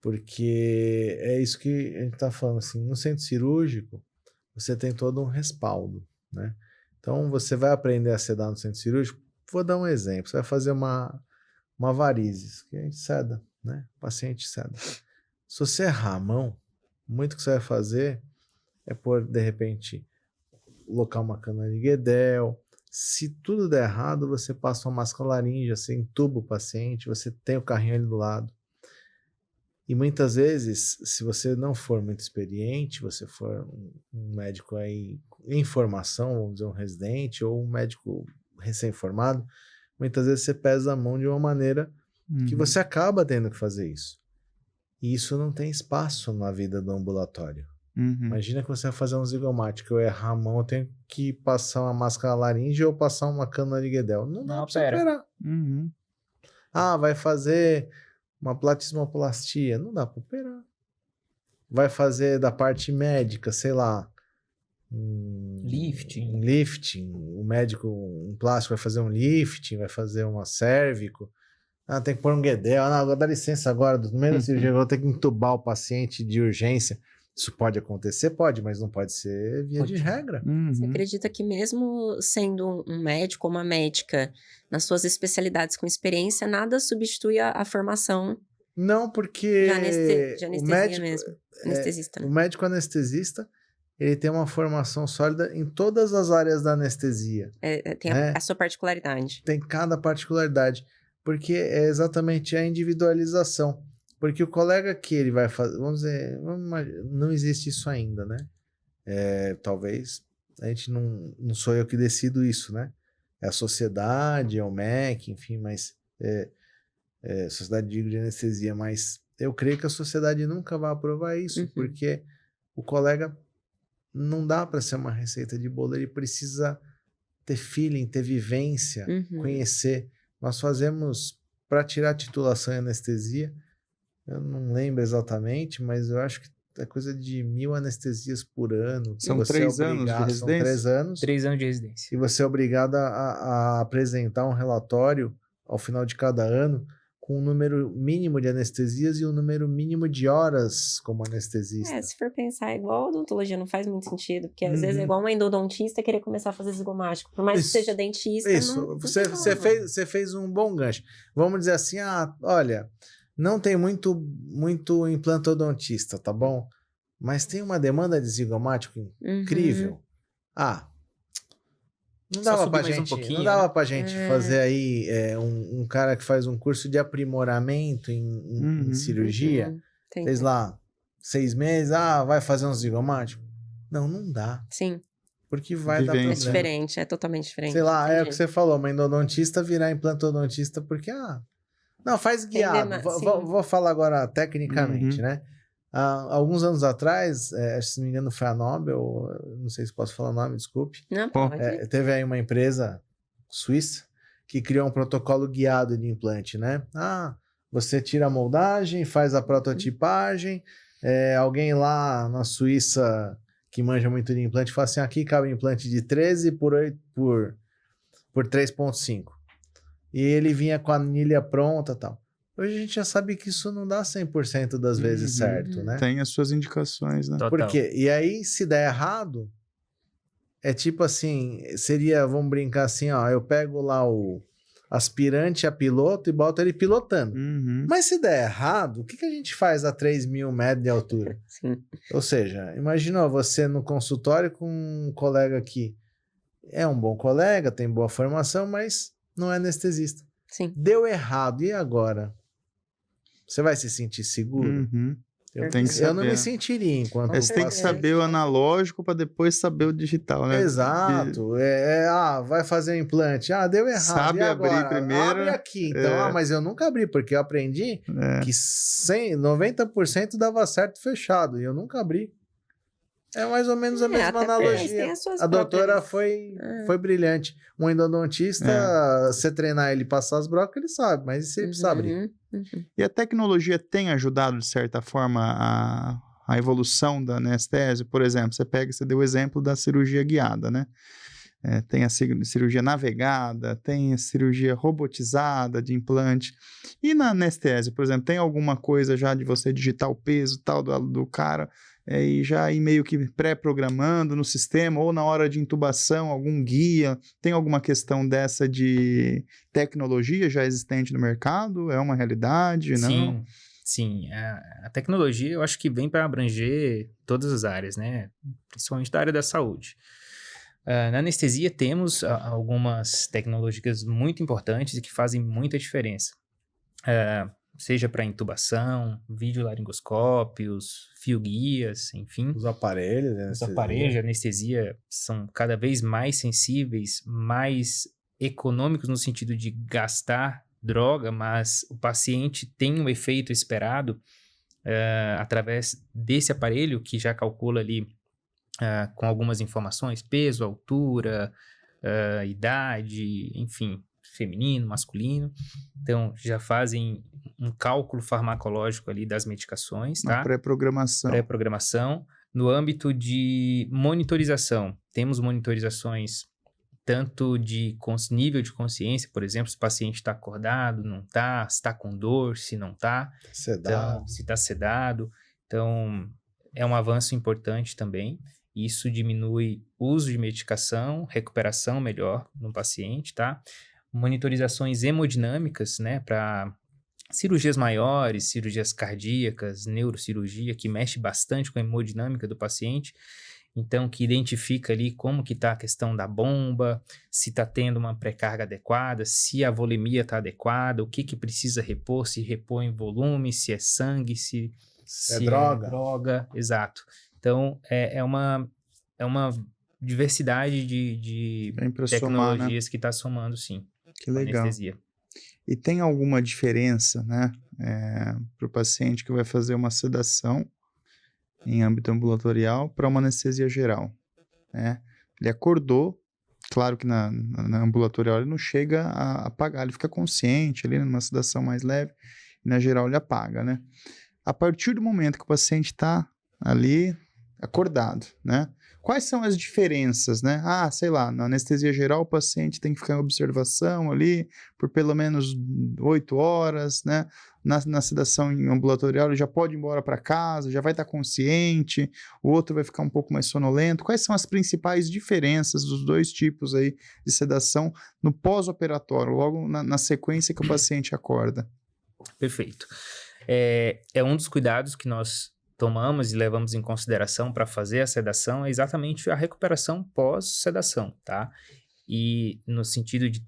Porque é isso que a gente está falando, assim, no centro cirúrgico, você tem todo um respaldo, né? Então, você vai aprender a sedar no centro cirúrgico, vou dar um exemplo, você vai fazer uma varizes, que a gente seda, né? O paciente seda. Se você errar a mão, muito que você vai fazer é por, de repente, colocar uma cana de Guedel. Se tudo der errado, você passa uma máscara laríngea, você entuba o paciente, você tem o carrinho ali do lado. E muitas vezes, se você não for muito experiente, você for um médico aí em formação, vamos dizer um residente, ou um médico recém-formado, muitas vezes você pesa a mão de uma maneira que você acaba tendo que fazer isso. E isso não tem espaço na vida do ambulatório. Imagina que você vai fazer um zigomático, eu errar a mão, eu tenho que passar uma máscara laríngea ou passar uma cânula de Guedel. Não dá pra você operar. Vai fazer uma platismoplastia, não dá para operar. Vai fazer da parte médica, sei lá, lifting, o médico, um plástico vai fazer um lifting, vai fazer uma cérvico, tem que pôr um Guedel, dá licença agora, no meio da cirurgia, eu vou ter que entubar o paciente de urgência. Isso pode acontecer? Pode, mas não pode ser via de regra. Você acredita que mesmo sendo um médico ou uma médica, nas suas especialidades com experiência, nada substitui a formação? Não, porque de anestesia mesmo. Anestesista, né? O médico anestesista, ele tem uma formação sólida em todas as áreas da anestesia. Tem a sua particularidade. Tem cada particularidade, porque é exatamente a individualização. Porque o colega que ele vai fazer, vamos dizer, não existe isso ainda, né? Talvez, a gente não sou eu que decido isso, né? É a sociedade, é o MEC, enfim, mas Sociedade de Anestesia, mas eu creio que a sociedade nunca vai aprovar isso, porque o colega não dá para ser uma receita de bolo, ele precisa ter feeling, ter vivência, conhecer. Nós fazemos, para tirar titulação e anestesia, eu não lembro exatamente, mas eu acho que é coisa de 1.000 anestesias por ano. São 3 anos de residência? São 3 anos. 3 anos de residência. E você é obrigado a apresentar um relatório ao final de cada ano com um número mínimo de anestesias e um número mínimo de horas como anestesista. Se for pensar igual a odontologia, não faz muito sentido, porque às vezes é igual uma endodontista querer começar a fazer zigomático. Por mais que seja dentista, não Você fez um bom gancho. Vamos dizer assim, olha, não tem muito implantodontista, tá bom? Mas tem uma demanda de zigomático incrível. Não dava pra gente fazer aí um cara que faz um curso de aprimoramento em cirurgia, fez lá 6 meses, vai fazer um zigomático. Não dá. Sim. Porque vai dar problema. É diferente, é totalmente diferente. Sei lá, é o que você falou, uma endodontista virar implantodontista porque, não, faz guiado. Vou falar agora tecnicamente, né? Alguns anos atrás, se não me engano foi a Nobel, não sei se posso falar o nome, desculpe. Não, pode. Teve aí uma empresa suíça que criou um protocolo guiado de implante, né? Você tira a moldagem, faz a prototipagem, alguém lá na Suíça que manja muito de implante fala assim, aqui cabe um implante de 13 por 3.5. E ele vinha com a anilha pronta e tal. Hoje a gente já sabe que isso não dá 100% das vezes certo, né? Tem as suas indicações, né? Por quê? E aí, se der errado, é tipo assim, seria, vamos brincar assim, eu pego lá o aspirante a piloto e boto ele pilotando. Mas se der errado, o que a gente faz a 3.000 metros de altura? Sim. Ou seja, imagina você no consultório com um colega que é um bom colega, tem boa formação, mas não é anestesista. Sim. Deu errado, e agora? Você vai se sentir seguro? Eu não me sentiria enquanto você tem que saber o analógico para depois saber o digital, né? Exato. Vai fazer o implante. Deu errado. Sabe abrir primeiro. Abre aqui. Então, mas eu nunca abri, porque eu aprendi que 90% dava certo fechado. E eu nunca abri. É mais ou menos a mesma analogia. A doutora foi brilhante. Um endodontista, você treinar ele passar as brocas, ele sabe, mas se ele precisa abrir. E a tecnologia tem ajudado, de certa forma, a evolução da anestesia? Por exemplo, você deu o exemplo da cirurgia guiada, né? Tem a cirurgia navegada, tem a cirurgia robotizada de implante. E na anestesia, por exemplo, tem alguma coisa já de você digitar o peso tal do cara e já ir meio que pré-programando no sistema, ou na hora de intubação, algum guia? Tem alguma questão dessa de tecnologia já existente no mercado? É uma realidade, não? Sim. A tecnologia eu acho que vem para abranger todas as áreas, né? Principalmente da área da saúde. Na anestesia temos algumas tecnologias muito importantes e que fazem muita diferença. Seja para intubação, videolaringoscópios, fio-guias, enfim. Os aparelhos de anestesia são cada vez mais sensíveis, mais econômicos no sentido de gastar droga, mas o paciente tem um efeito esperado através desse aparelho que já calcula ali com algumas informações, peso, altura, idade, enfim, feminino, masculino. Então, já fazem um cálculo farmacológico ali das medicações, tá? Uma pré-programação. Pré-programação. No âmbito de monitorização, temos monitorizações tanto de nível de consciência, por exemplo, se o paciente está acordado, não está, se está com dor, se não está. Então, se está sedado. Então, é um avanço importante também. Isso diminui o uso de medicação, recuperação melhor no paciente, tá? Monitorizações hemodinâmicas, né, para cirurgias maiores, cirurgias cardíacas, neurocirurgia, que mexe bastante com a hemodinâmica do paciente. Então, que identifica ali como que está a questão da bomba, se está tendo uma pré-carga adequada, se a volemia está adequada, o que precisa repor, se repor em volume, se é sangue, se é droga. Exato. Então, é uma diversidade de tecnologias, né, que está somando, sim. Que legal. Anestesia. E tem alguma diferença, né, para o paciente que vai fazer uma sedação em âmbito ambulatorial para uma anestesia geral, né? Ele acordou, claro que na ambulatorial ele não chega a apagar, ele fica consciente ali numa sedação mais leve, e na geral ele apaga, né? A partir do momento que o paciente está ali acordado, né? Quais são as diferenças, né? Ah, sei lá, na anestesia geral o paciente tem que ficar em observação ali por pelo menos 8 horas, né? Na sedação ambulatorial ele já pode ir embora para casa, já vai estar consciente, o outro vai ficar um pouco mais sonolento. Quais são as principais diferenças dos dois tipos aí de sedação no pós-operatório, logo na sequência que o paciente acorda? Perfeito. É um dos cuidados que nós tomamos e levamos em consideração para fazer a sedação, é exatamente a recuperação pós-sedação, tá? E no sentido de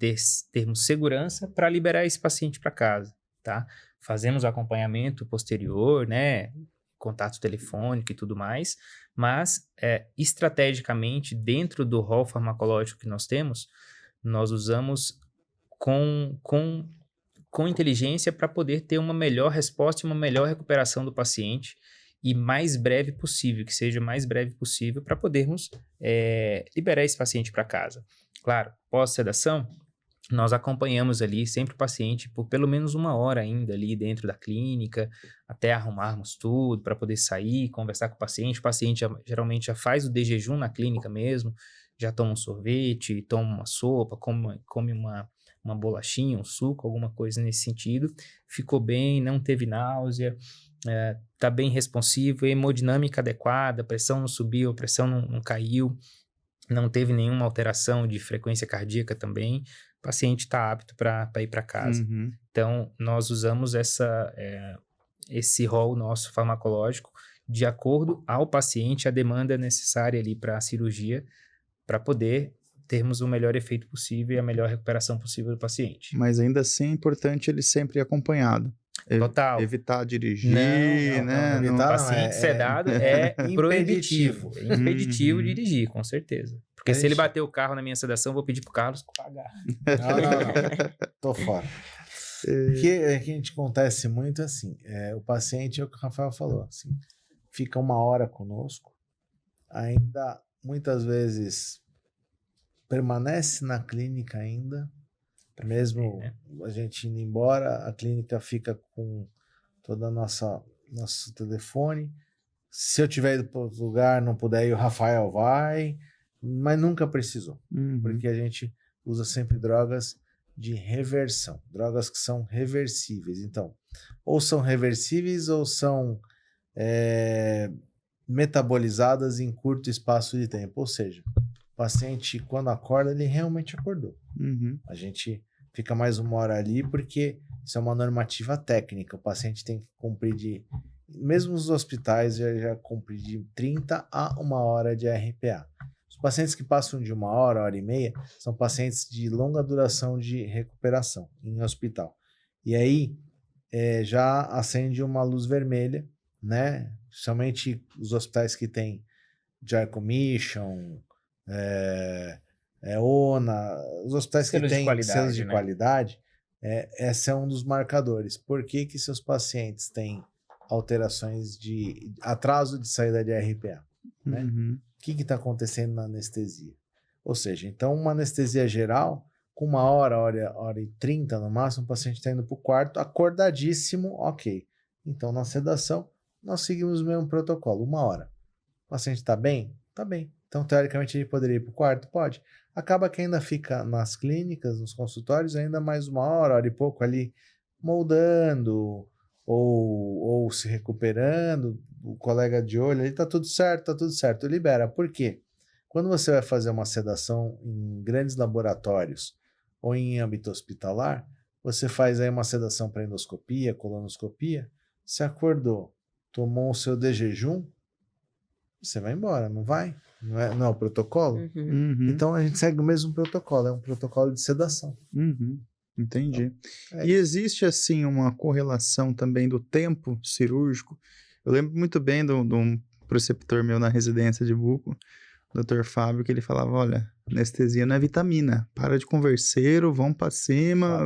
termos segurança para liberar esse paciente para casa, tá? Fazemos acompanhamento posterior, né? Contato telefônico e tudo mais, mas estrategicamente, dentro do rol farmacológico que nós temos, nós usamos com inteligência para poder ter uma melhor resposta e uma melhor recuperação do paciente e mais breve possível, que seja o mais breve possível para podermos liberar esse paciente para casa. Claro, pós-sedação, nós acompanhamos ali sempre o paciente por pelo menos 1 hora ainda ali dentro da clínica, até arrumarmos tudo para poder sair, conversar com o paciente. O paciente geralmente já faz o de-jejum na clínica mesmo, já toma um sorvete, toma uma sopa, come uma bolachinha, um suco, alguma coisa nesse sentido. Ficou bem, não teve náusea, está bem responsivo, hemodinâmica adequada, a pressão não subiu, a pressão não caiu, não teve nenhuma alteração de frequência cardíaca também. O paciente está apto para ir para casa. Uhum. Então, nós usamos esse rol nosso farmacológico de acordo ao paciente, a demanda necessária ali para a cirurgia, para poder termos o melhor efeito possível e a melhor recuperação possível do paciente. Mas ainda assim é importante ele sempre ir acompanhado. Total. Evitar dirigir, Não, né? evitar paciente sedado é proibitivo. impeditivo. É impeditivo Uhum. dirigir, com certeza. Porque se ele bater o carro na minha sedação, eu vou pedir pro Carlos pagar. Não. Tô fora. O que acontece muito assim, o paciente, é o que o Rafael falou, assim, fica 1 hora conosco, ainda muitas vezes permanece na clínica ainda, mesmo a gente indo embora, a clínica fica com toda a nosso telefone. Se eu tiver ido para outro lugar, não puder ir, o Rafael vai, mas nunca precisou, Uhum. porque a gente usa sempre drogas de reversão, drogas que são reversíveis. Então, ou são reversíveis ou são metabolizadas em curto espaço de tempo, ou seja, o paciente, quando acorda, ele realmente acordou. Uhum. A gente fica mais 1 hora ali porque isso é uma normativa técnica. O paciente tem que cumprir mesmo nos hospitais, já cumprir de 30 a 1 hora de RPA. Os pacientes que passam de 1 hora, 1h30, são pacientes de longa duração de recuperação em hospital. E aí, já acende uma luz vermelha, né? Somente os hospitais que têm JAR Commission, ONA, os hospitais que têm selos de qualidade, esse é um dos marcadores. Por que seus pacientes têm alterações de atraso de saída de RPA? Né? Uhum. O que está acontecendo na anestesia? Ou seja, então uma anestesia geral, com 1 hora, 1h30 no máximo, o paciente está indo para o quarto, acordadíssimo, ok. Então na sedação, nós seguimos o mesmo protocolo, 1 hora. O paciente está bem? Está bem. Então, teoricamente, ele poderia ir para o quarto? Pode. Acaba que ainda fica nas clínicas, nos consultórios, ainda mais 1 hora, 1 hora e pouco ali, moldando ou se recuperando. O colega de olho, ali tá tudo certo, libera. Por quê? Quando você vai fazer uma sedação em grandes laboratórios ou em âmbito hospitalar, você faz aí uma sedação para endoscopia, colonoscopia, você acordou, tomou o seu de jejum, você vai embora, não vai? Não é o protocolo? Uhum. Uhum. Então a gente segue o mesmo protocolo, é um protocolo de sedação. Uhum. Entendi. Então, E existe, assim, uma correlação também do tempo cirúrgico. Eu lembro muito bem de um preceptor meu na residência de buco, Dr. Fábio, que ele falava, olha, anestesia não é vitamina, para de converseiro, vamos para cima,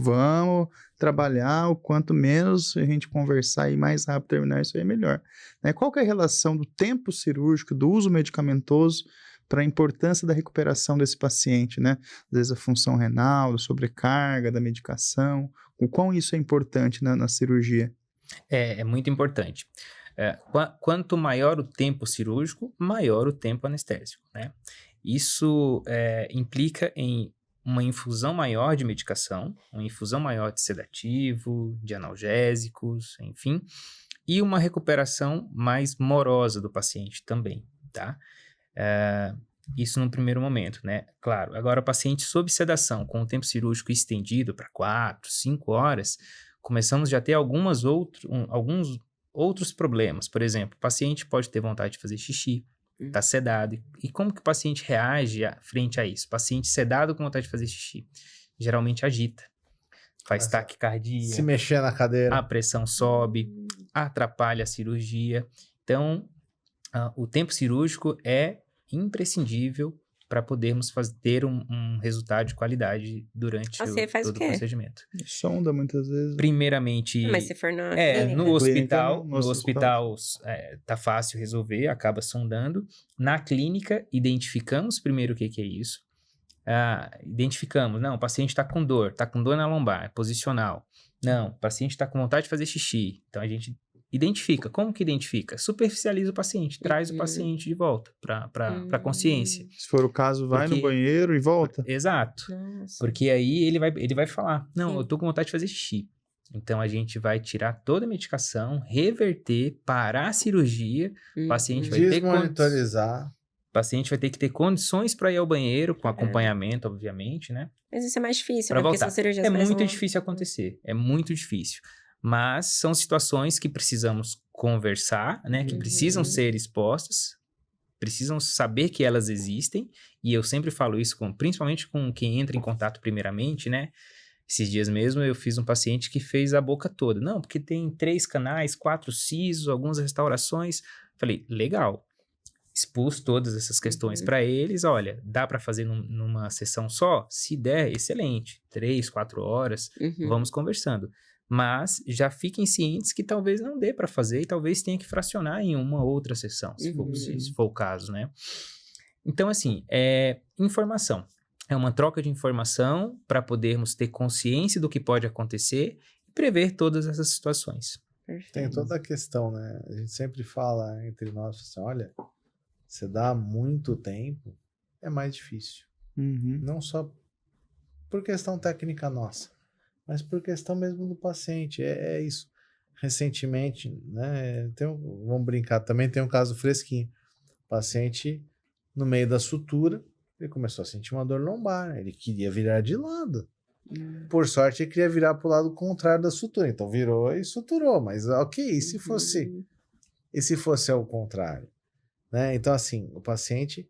vamos trabalhar, o quanto menos a gente conversar e mais rápido terminar, isso aí é melhor. Né? Qual que é a relação do tempo cirúrgico, do uso medicamentoso, para a importância da recuperação desse paciente, né? Às vezes a função renal, da sobrecarga, da medicação, o quão isso é importante na cirurgia? É muito importante. Quanto maior o tempo cirúrgico, maior o tempo anestésico, né? Isso implica em uma infusão maior de medicação, uma infusão maior de sedativo, de analgésicos, enfim, e uma recuperação mais morosa do paciente também, tá? Isso num primeiro momento, né? Claro, agora o paciente sob sedação, com o tempo cirúrgico estendido para 4, 5 horas, começamos já a ter alguns outros problemas. Por exemplo, o paciente pode ter vontade de fazer xixi, está sedado. E como que o paciente reage frente a isso? O paciente sedado com vontade de fazer xixi geralmente agita, faz taquicardia, se mexer na cadeira, a pressão sobe, atrapalha a cirurgia. Então, o tempo cirúrgico é imprescindível para podermos ter um resultado de qualidade durante todo o procedimento. Sonda muitas vezes. Primeiramente, Mas se for no hospital tá fácil resolver, acaba sondando. Na clínica, identificamos primeiro o que é isso. Identificamos, não, o paciente está com dor na lombar, posicional. Não, o paciente está com vontade de fazer xixi. Então, a gente identifica. Como que identifica? Superficializa o paciente, traz o paciente de volta para a consciência. Se for o caso, vai no banheiro e volta. Exato. Nossa. Porque aí ele vai falar, não, eu tô com vontade de fazer xixi. Então, a gente vai tirar toda a medicação, reverter, parar a cirurgia, o paciente vai desmonitorizar. O paciente vai ter que ter condições para ir ao banheiro, com acompanhamento, obviamente, né? Mas isso é mais difícil, Pra né? Porque voltar. são cirurgias É mais muito longas. difícil acontecer. É muito difícil. Mas são situações que precisamos conversar, né? Que precisam ser expostas, precisam saber que elas existem. E eu sempre falo isso, principalmente com quem entra em contato primeiramente, né? Esses dias mesmo eu fiz um paciente que fez a boca toda. Não, porque tem 3 canais, 4 sisos, algumas restaurações. Falei, legal. Expus todas essas questões para eles. Olha, dá para fazer numa sessão só? Se der, excelente. 3, 4 horas, vamos conversando. Mas já fiquem cientes que talvez não dê para fazer e talvez tenha que fracionar em uma outra sessão, se for o caso, né? Então, assim, informação. É uma troca de informação para podermos ter consciência do que pode acontecer e prever todas essas situações. Perfeito. Tem toda a questão, né? A gente sempre fala entre nós, assim, olha, você dá muito tempo, é mais difícil. Não só por questão técnica nossa, mas por questão mesmo do paciente. É isso. Recentemente, né? Vamos brincar, também tem um caso fresquinho. O paciente, no meio da sutura, ele começou a sentir uma dor lombar. Ele queria virar de lado. Por sorte, ele queria virar para o lado contrário da sutura. Então, virou e suturou. Mas, ok, e se fosse ao contrário? Né? Então, assim, o paciente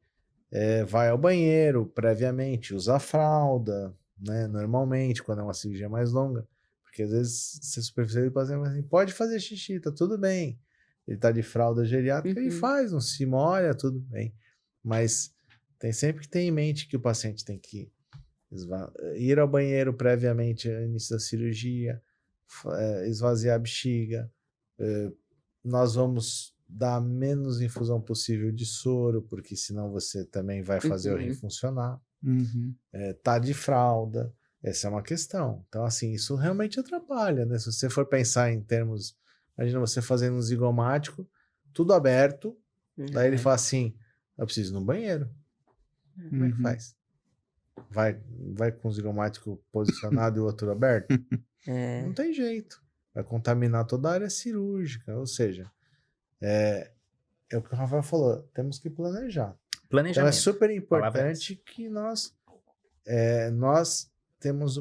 vai ao banheiro previamente, usa a fralda, né? Normalmente, quando é uma cirurgia mais longa, porque às vezes você superficializa o paciente, mas assim, pode fazer xixi, tá tudo bem. Ele tá de fralda geriátrica, ele faz, não se molha, tudo bem. Mas tem sempre que ter em mente que o paciente tem que ir ao banheiro previamente ao início da cirurgia, esvaziar a bexiga. Nós vamos dar menos infusão possível de soro, porque senão você também vai fazer o rim funcionar. Tá de fralda, essa é uma questão. Então, assim, isso realmente atrapalha, né? Se você for pensar em termos, imagina você fazendo um zigomático, tudo aberto, daí ele fala assim, eu preciso ir no banheiro. Como é que faz? Vai com o zigomático posicionado e o outro aberto? Não tem jeito. Vai contaminar toda a área cirúrgica, ou seja, é o que o Rafael falou, temos que planejar. Então é super importante que nós temos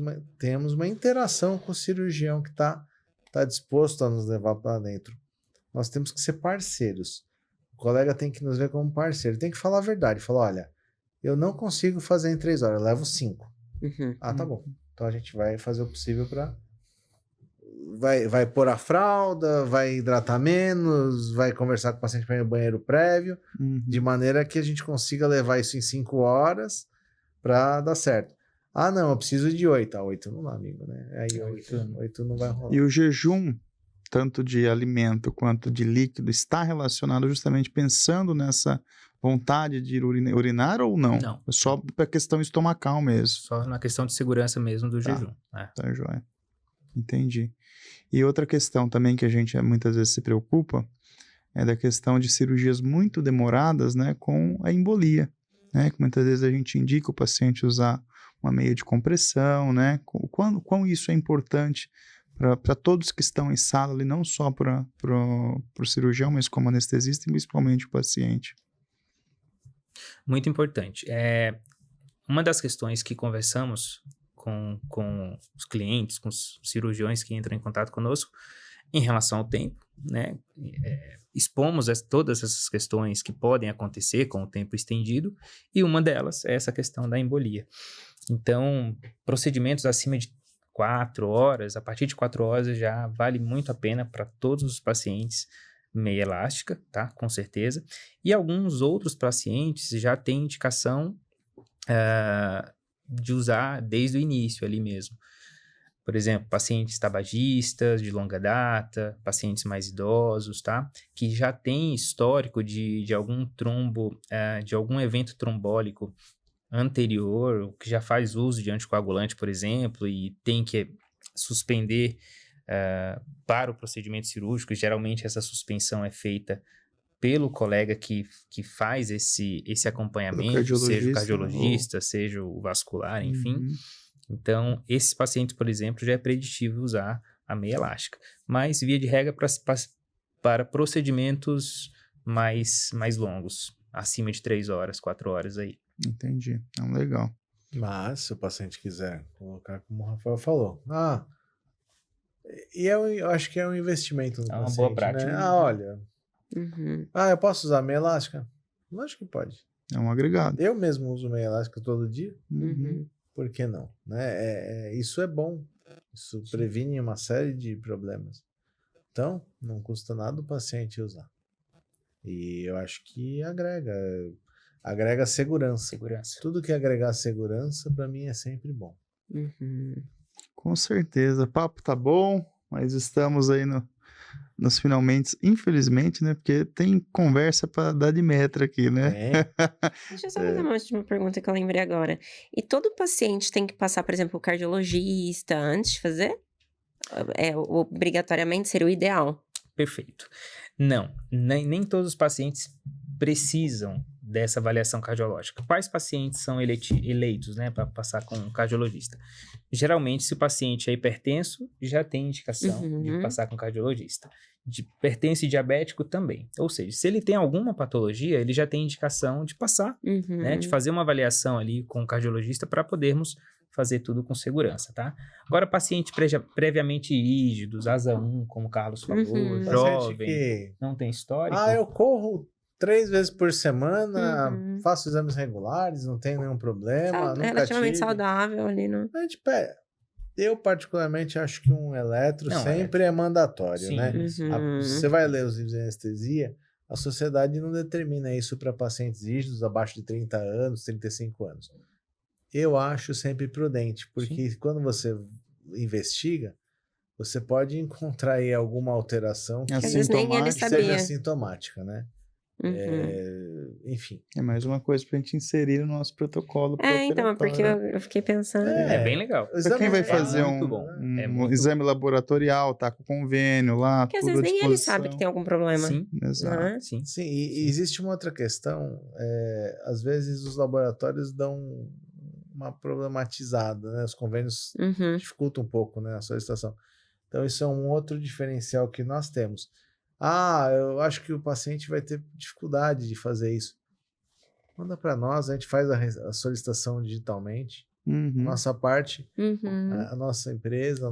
uma interação com o cirurgião que está disposto a nos levar para dentro. Nós temos que ser parceiros. O colega tem que nos ver como parceiro. Ele tem que falar a verdade. Falar, olha, eu não consigo fazer em 3 horas, eu levo 5. Tá bom. Então a gente vai fazer o possível para vai pôr a fralda, vai hidratar menos, vai conversar com o paciente para ir no banheiro prévio, de maneira que a gente consiga levar isso em 5 horas para dar certo. Ah, não, eu preciso de 8. 8 não dá, amigo, né? Aí 8 não vai rolar. E o jejum, tanto de alimento quanto de líquido, está relacionado justamente pensando nessa vontade de ir urinar ou não? Não. É só para questão estomacal mesmo. Só na questão de segurança mesmo do Tá. jejum. É. Tá, joia. Entendi. E outra questão também que a gente muitas vezes se preocupa é da questão de cirurgias muito demoradas, né, com a embolia, né, que muitas vezes a gente indica o paciente usar uma meia de compressão, né, quão isso é importante para todos que estão em sala ali, não só para o cirurgião, mas como anestesista e principalmente o paciente. Muito importante. Uma das questões que conversamos com os clientes, com os cirurgiões que entram em contato conosco, em relação ao tempo, né? Expomos todas essas questões que podem acontecer com o tempo estendido, e uma delas é essa questão da embolia. Então, procedimentos acima de 4 horas, a partir de 4 horas já vale muito a pena para todos os pacientes meia elástica, tá? Com certeza. E alguns outros pacientes já têm indicação de usar desde o início ali mesmo. Por exemplo, pacientes tabagistas de longa data, pacientes mais idosos, tá? Que já têm histórico de algum trombo, de algum evento trombólico anterior, que já faz uso de anticoagulante, por exemplo, e tem que suspender para o procedimento cirúrgico. Geralmente essa suspensão é feita pelo colega que faz esse acompanhamento, seja o cardiologista, seja o vascular, enfim. Então, esses pacientes, por exemplo, já é preditivo usar a meia elástica. Mas, via de regra, para procedimentos mais longos, acima de 3 horas, 4 horas aí. Entendi. Legal. Mas, se o paciente quiser colocar como o Rafael falou, e eu acho que é um investimento no paciente, boa prática. né? Olha, eu posso usar meia elástica? Lógico que pode. É um agregado. Eu mesmo uso meia elástica todo dia. Por que não? Né? Isso é bom. Isso previne uma série de problemas. Então, não custa nada o paciente usar. E eu acho que agrega segurança. Tudo que agregar segurança, para mim, é sempre bom. Com certeza. O papo tá bom, mas estamos aí nos finalmente, infelizmente, né? Porque tem conversa para dar de metro aqui, né? Deixa eu só fazer uma última pergunta que eu lembrei agora. E todo paciente tem que passar, por exemplo, o cardiologista antes de fazer? Obrigatoriamente seria o ideal. Perfeito. Não, nem todos os pacientes precisam dessa avaliação cardiológica. Quais pacientes são eleitos, né, para passar com um cardiologista? Geralmente, se o paciente é hipertenso, já tem indicação de passar com cardiologista. De hipertenso e diabético também. Ou seja, se ele tem alguma patologia, ele já tem indicação de passar, né, de fazer uma avaliação ali com o cardiologista para podermos fazer tudo com segurança, tá? Agora, pacientes previamente rígidos, asa 1, como o Carlos falou, jovem, não tem histórico. Eu corro 3 vezes por semana, faço exames regulares, não tem nenhum problema. Relativamente saudável ali, né? Eu particularmente acho que um eletro sempre é mandatório, sim, né? Você vai ler os livros de anestesia, a sociedade não determina isso para pacientes rígidos abaixo de 30 anos, 35 anos. Eu acho sempre prudente, porque quando você investiga, você pode encontrar aí alguma alteração que às vezes nem ele sabia. seja sintomática, né? Enfim. É mais uma coisa pra gente inserir no nosso protocolo. Então, porque eu fiquei pensando. É bem legal. Pra quem vai fazer um exame laboratorial, tá com convênio lá, porque às vezes nem ele sabe que tem algum problema. Sim, exato. Sim, e existe uma outra questão. Às vezes os laboratórios dão uma problematizada, né? Os convênios dificultam um pouco, né, a solicitação. Então, isso é um outro diferencial que nós temos. Eu acho que o paciente vai ter dificuldade de fazer isso. Manda para nós, a gente faz a solicitação digitalmente. Nossa parte, a nossa empresa,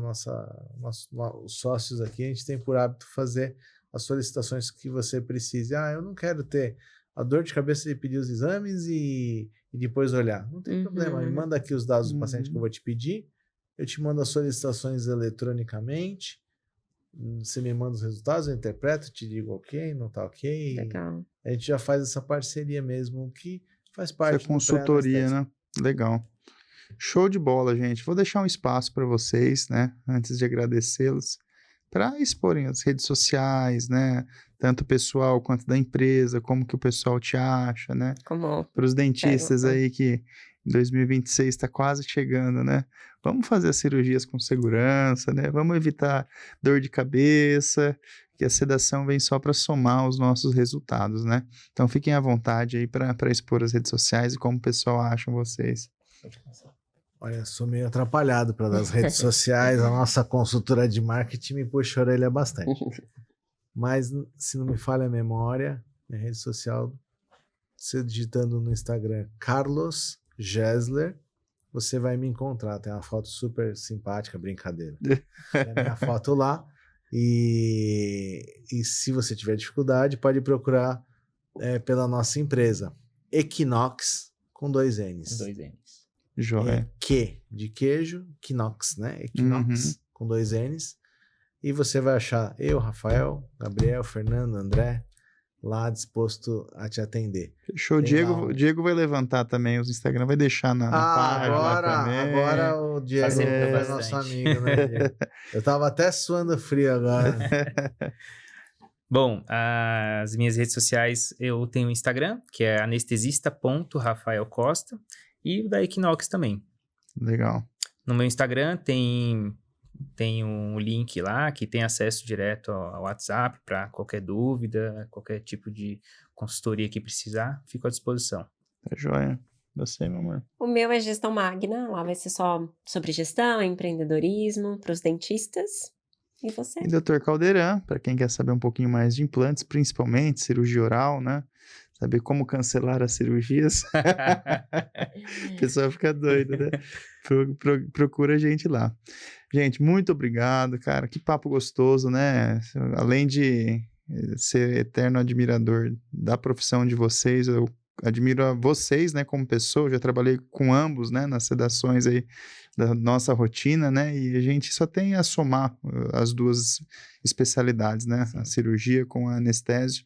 os sócios aqui, a gente tem por hábito fazer as solicitações que você precise. Eu não quero ter a dor de cabeça de pedir os exames e depois olhar. Não tem problema, me manda aqui os dados do paciente que eu vou te pedir, eu te mando as solicitações eletronicamente, você me manda os resultados, eu interpreto, te digo ok, não tá ok. Legal. A gente já faz essa parceria mesmo, que faz parte Essa consultoria, né? Legal. Show de bola, gente. Vou deixar um espaço para vocês, né? Antes de agradecê-los, para exporem as redes sociais, né? Tanto pessoal quanto da empresa, como que o pessoal te acha, né? Como Para os dentistas aí que em 2026 está quase chegando, né? Vamos fazer as cirurgias com segurança, né? Vamos evitar dor de cabeça, que a sedação vem só para somar os nossos resultados, né? Então fiquem à vontade aí para expor as redes sociais e como o pessoal acha vocês. Olha, sou meio atrapalhado para as redes sociais, a nossa consultora de marketing me puxa a orelha bastante. Mas, se não me falha a memória, minha rede social, você digitando no Instagram Carlos Gessler, você vai me encontrar. Tem uma foto super simpática, brincadeira. Tem a minha foto lá. E se você tiver dificuldade, pode procurar pela nossa empresa. Equinox, com 2 N's. 2 N's. Joia. Que de queijo, Equinox, né? Equinox, com 2 N's. E você vai achar eu, Rafael, Gabriel, Fernando, André, lá disposto a te atender. Fechou. Diego vai levantar também os Instagram, vai deixar na página agora o Diego é nosso amigo, né, Diego? Eu tava até suando frio agora. Bom, as minhas redes sociais, eu tenho o Instagram, que é anestesista.rafaelcosta, e o da Equinox também. Legal. No meu Instagram tem um link lá que tem acesso direto ao WhatsApp para qualquer dúvida, qualquer tipo de consultoria que precisar, fico à disposição. Tá joia. Você, meu amor. O meu é Gestão Magna, lá vai ser só sobre gestão, empreendedorismo, para os dentistas. E você? E Dr. Caldeirão, para quem quer saber um pouquinho mais de implantes, principalmente cirurgia oral, né? Saber como cancelar as cirurgias. O pessoal fica doido, né? Procura a gente lá. Gente, muito obrigado, cara. Que papo gostoso, né? Além de ser eterno admirador da profissão de vocês, eu admiro a vocês, né, como pessoa. Eu já trabalhei com ambos, né, nas sedações aí da nossa rotina, né? E a gente só tem a somar as duas especialidades, né? Sim. A cirurgia com a anestésio.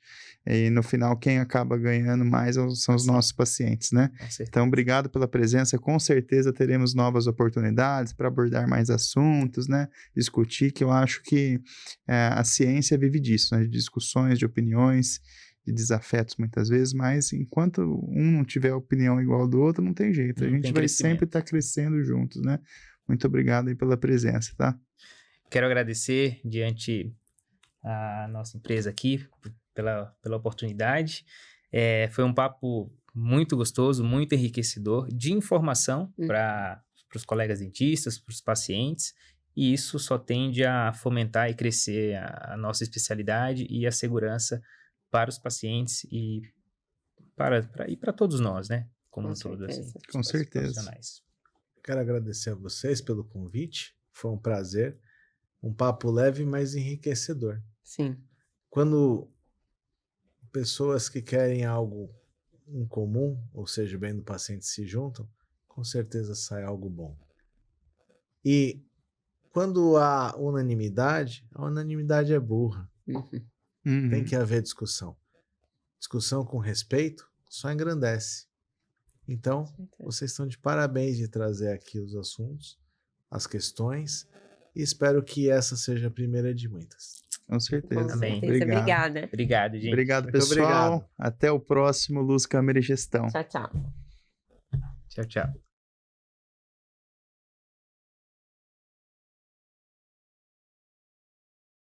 E no final, quem acaba ganhando mais são os nossos pacientes, né? Então, obrigado pela presença. Com certeza teremos novas oportunidades para abordar mais assuntos, né? Discutir, que eu acho que a ciência vive disso, né? De discussões, de opiniões, de desafetos muitas vezes, mas enquanto um não tiver opinião igual ao do outro, não tem jeito. A gente vai sempre estar crescendo juntos, né? Muito obrigado aí pela presença, tá? Quero agradecer diante a nossa empresa aqui pela oportunidade. Foi um papo muito gostoso, muito enriquecedor, de informação para os colegas dentistas, para os pacientes, e isso só tende a fomentar e crescer a nossa especialidade e a segurança para os pacientes e para todos nós, né? Como um todo, assim. Com certeza. Quero agradecer a vocês pelo convite. Foi um prazer. Um papo leve, mas enriquecedor. Sim. Quando pessoas que querem algo em comum, ou seja, o bem do paciente, se juntam, com certeza sai algo bom. E quando há unanimidade, a unanimidade é burra. Tem que haver discussão. Discussão com respeito só engrandece. Então, vocês estão de parabéns de trazer aqui os assuntos, as questões, e espero que essa seja a primeira de muitas. Com certeza. Amém. Obrigada. Obrigado, gente. Obrigado, pessoal. Obrigado. Até o próximo Luz, Câmera e Gestão. Tchau, tchau. Tchau, tchau.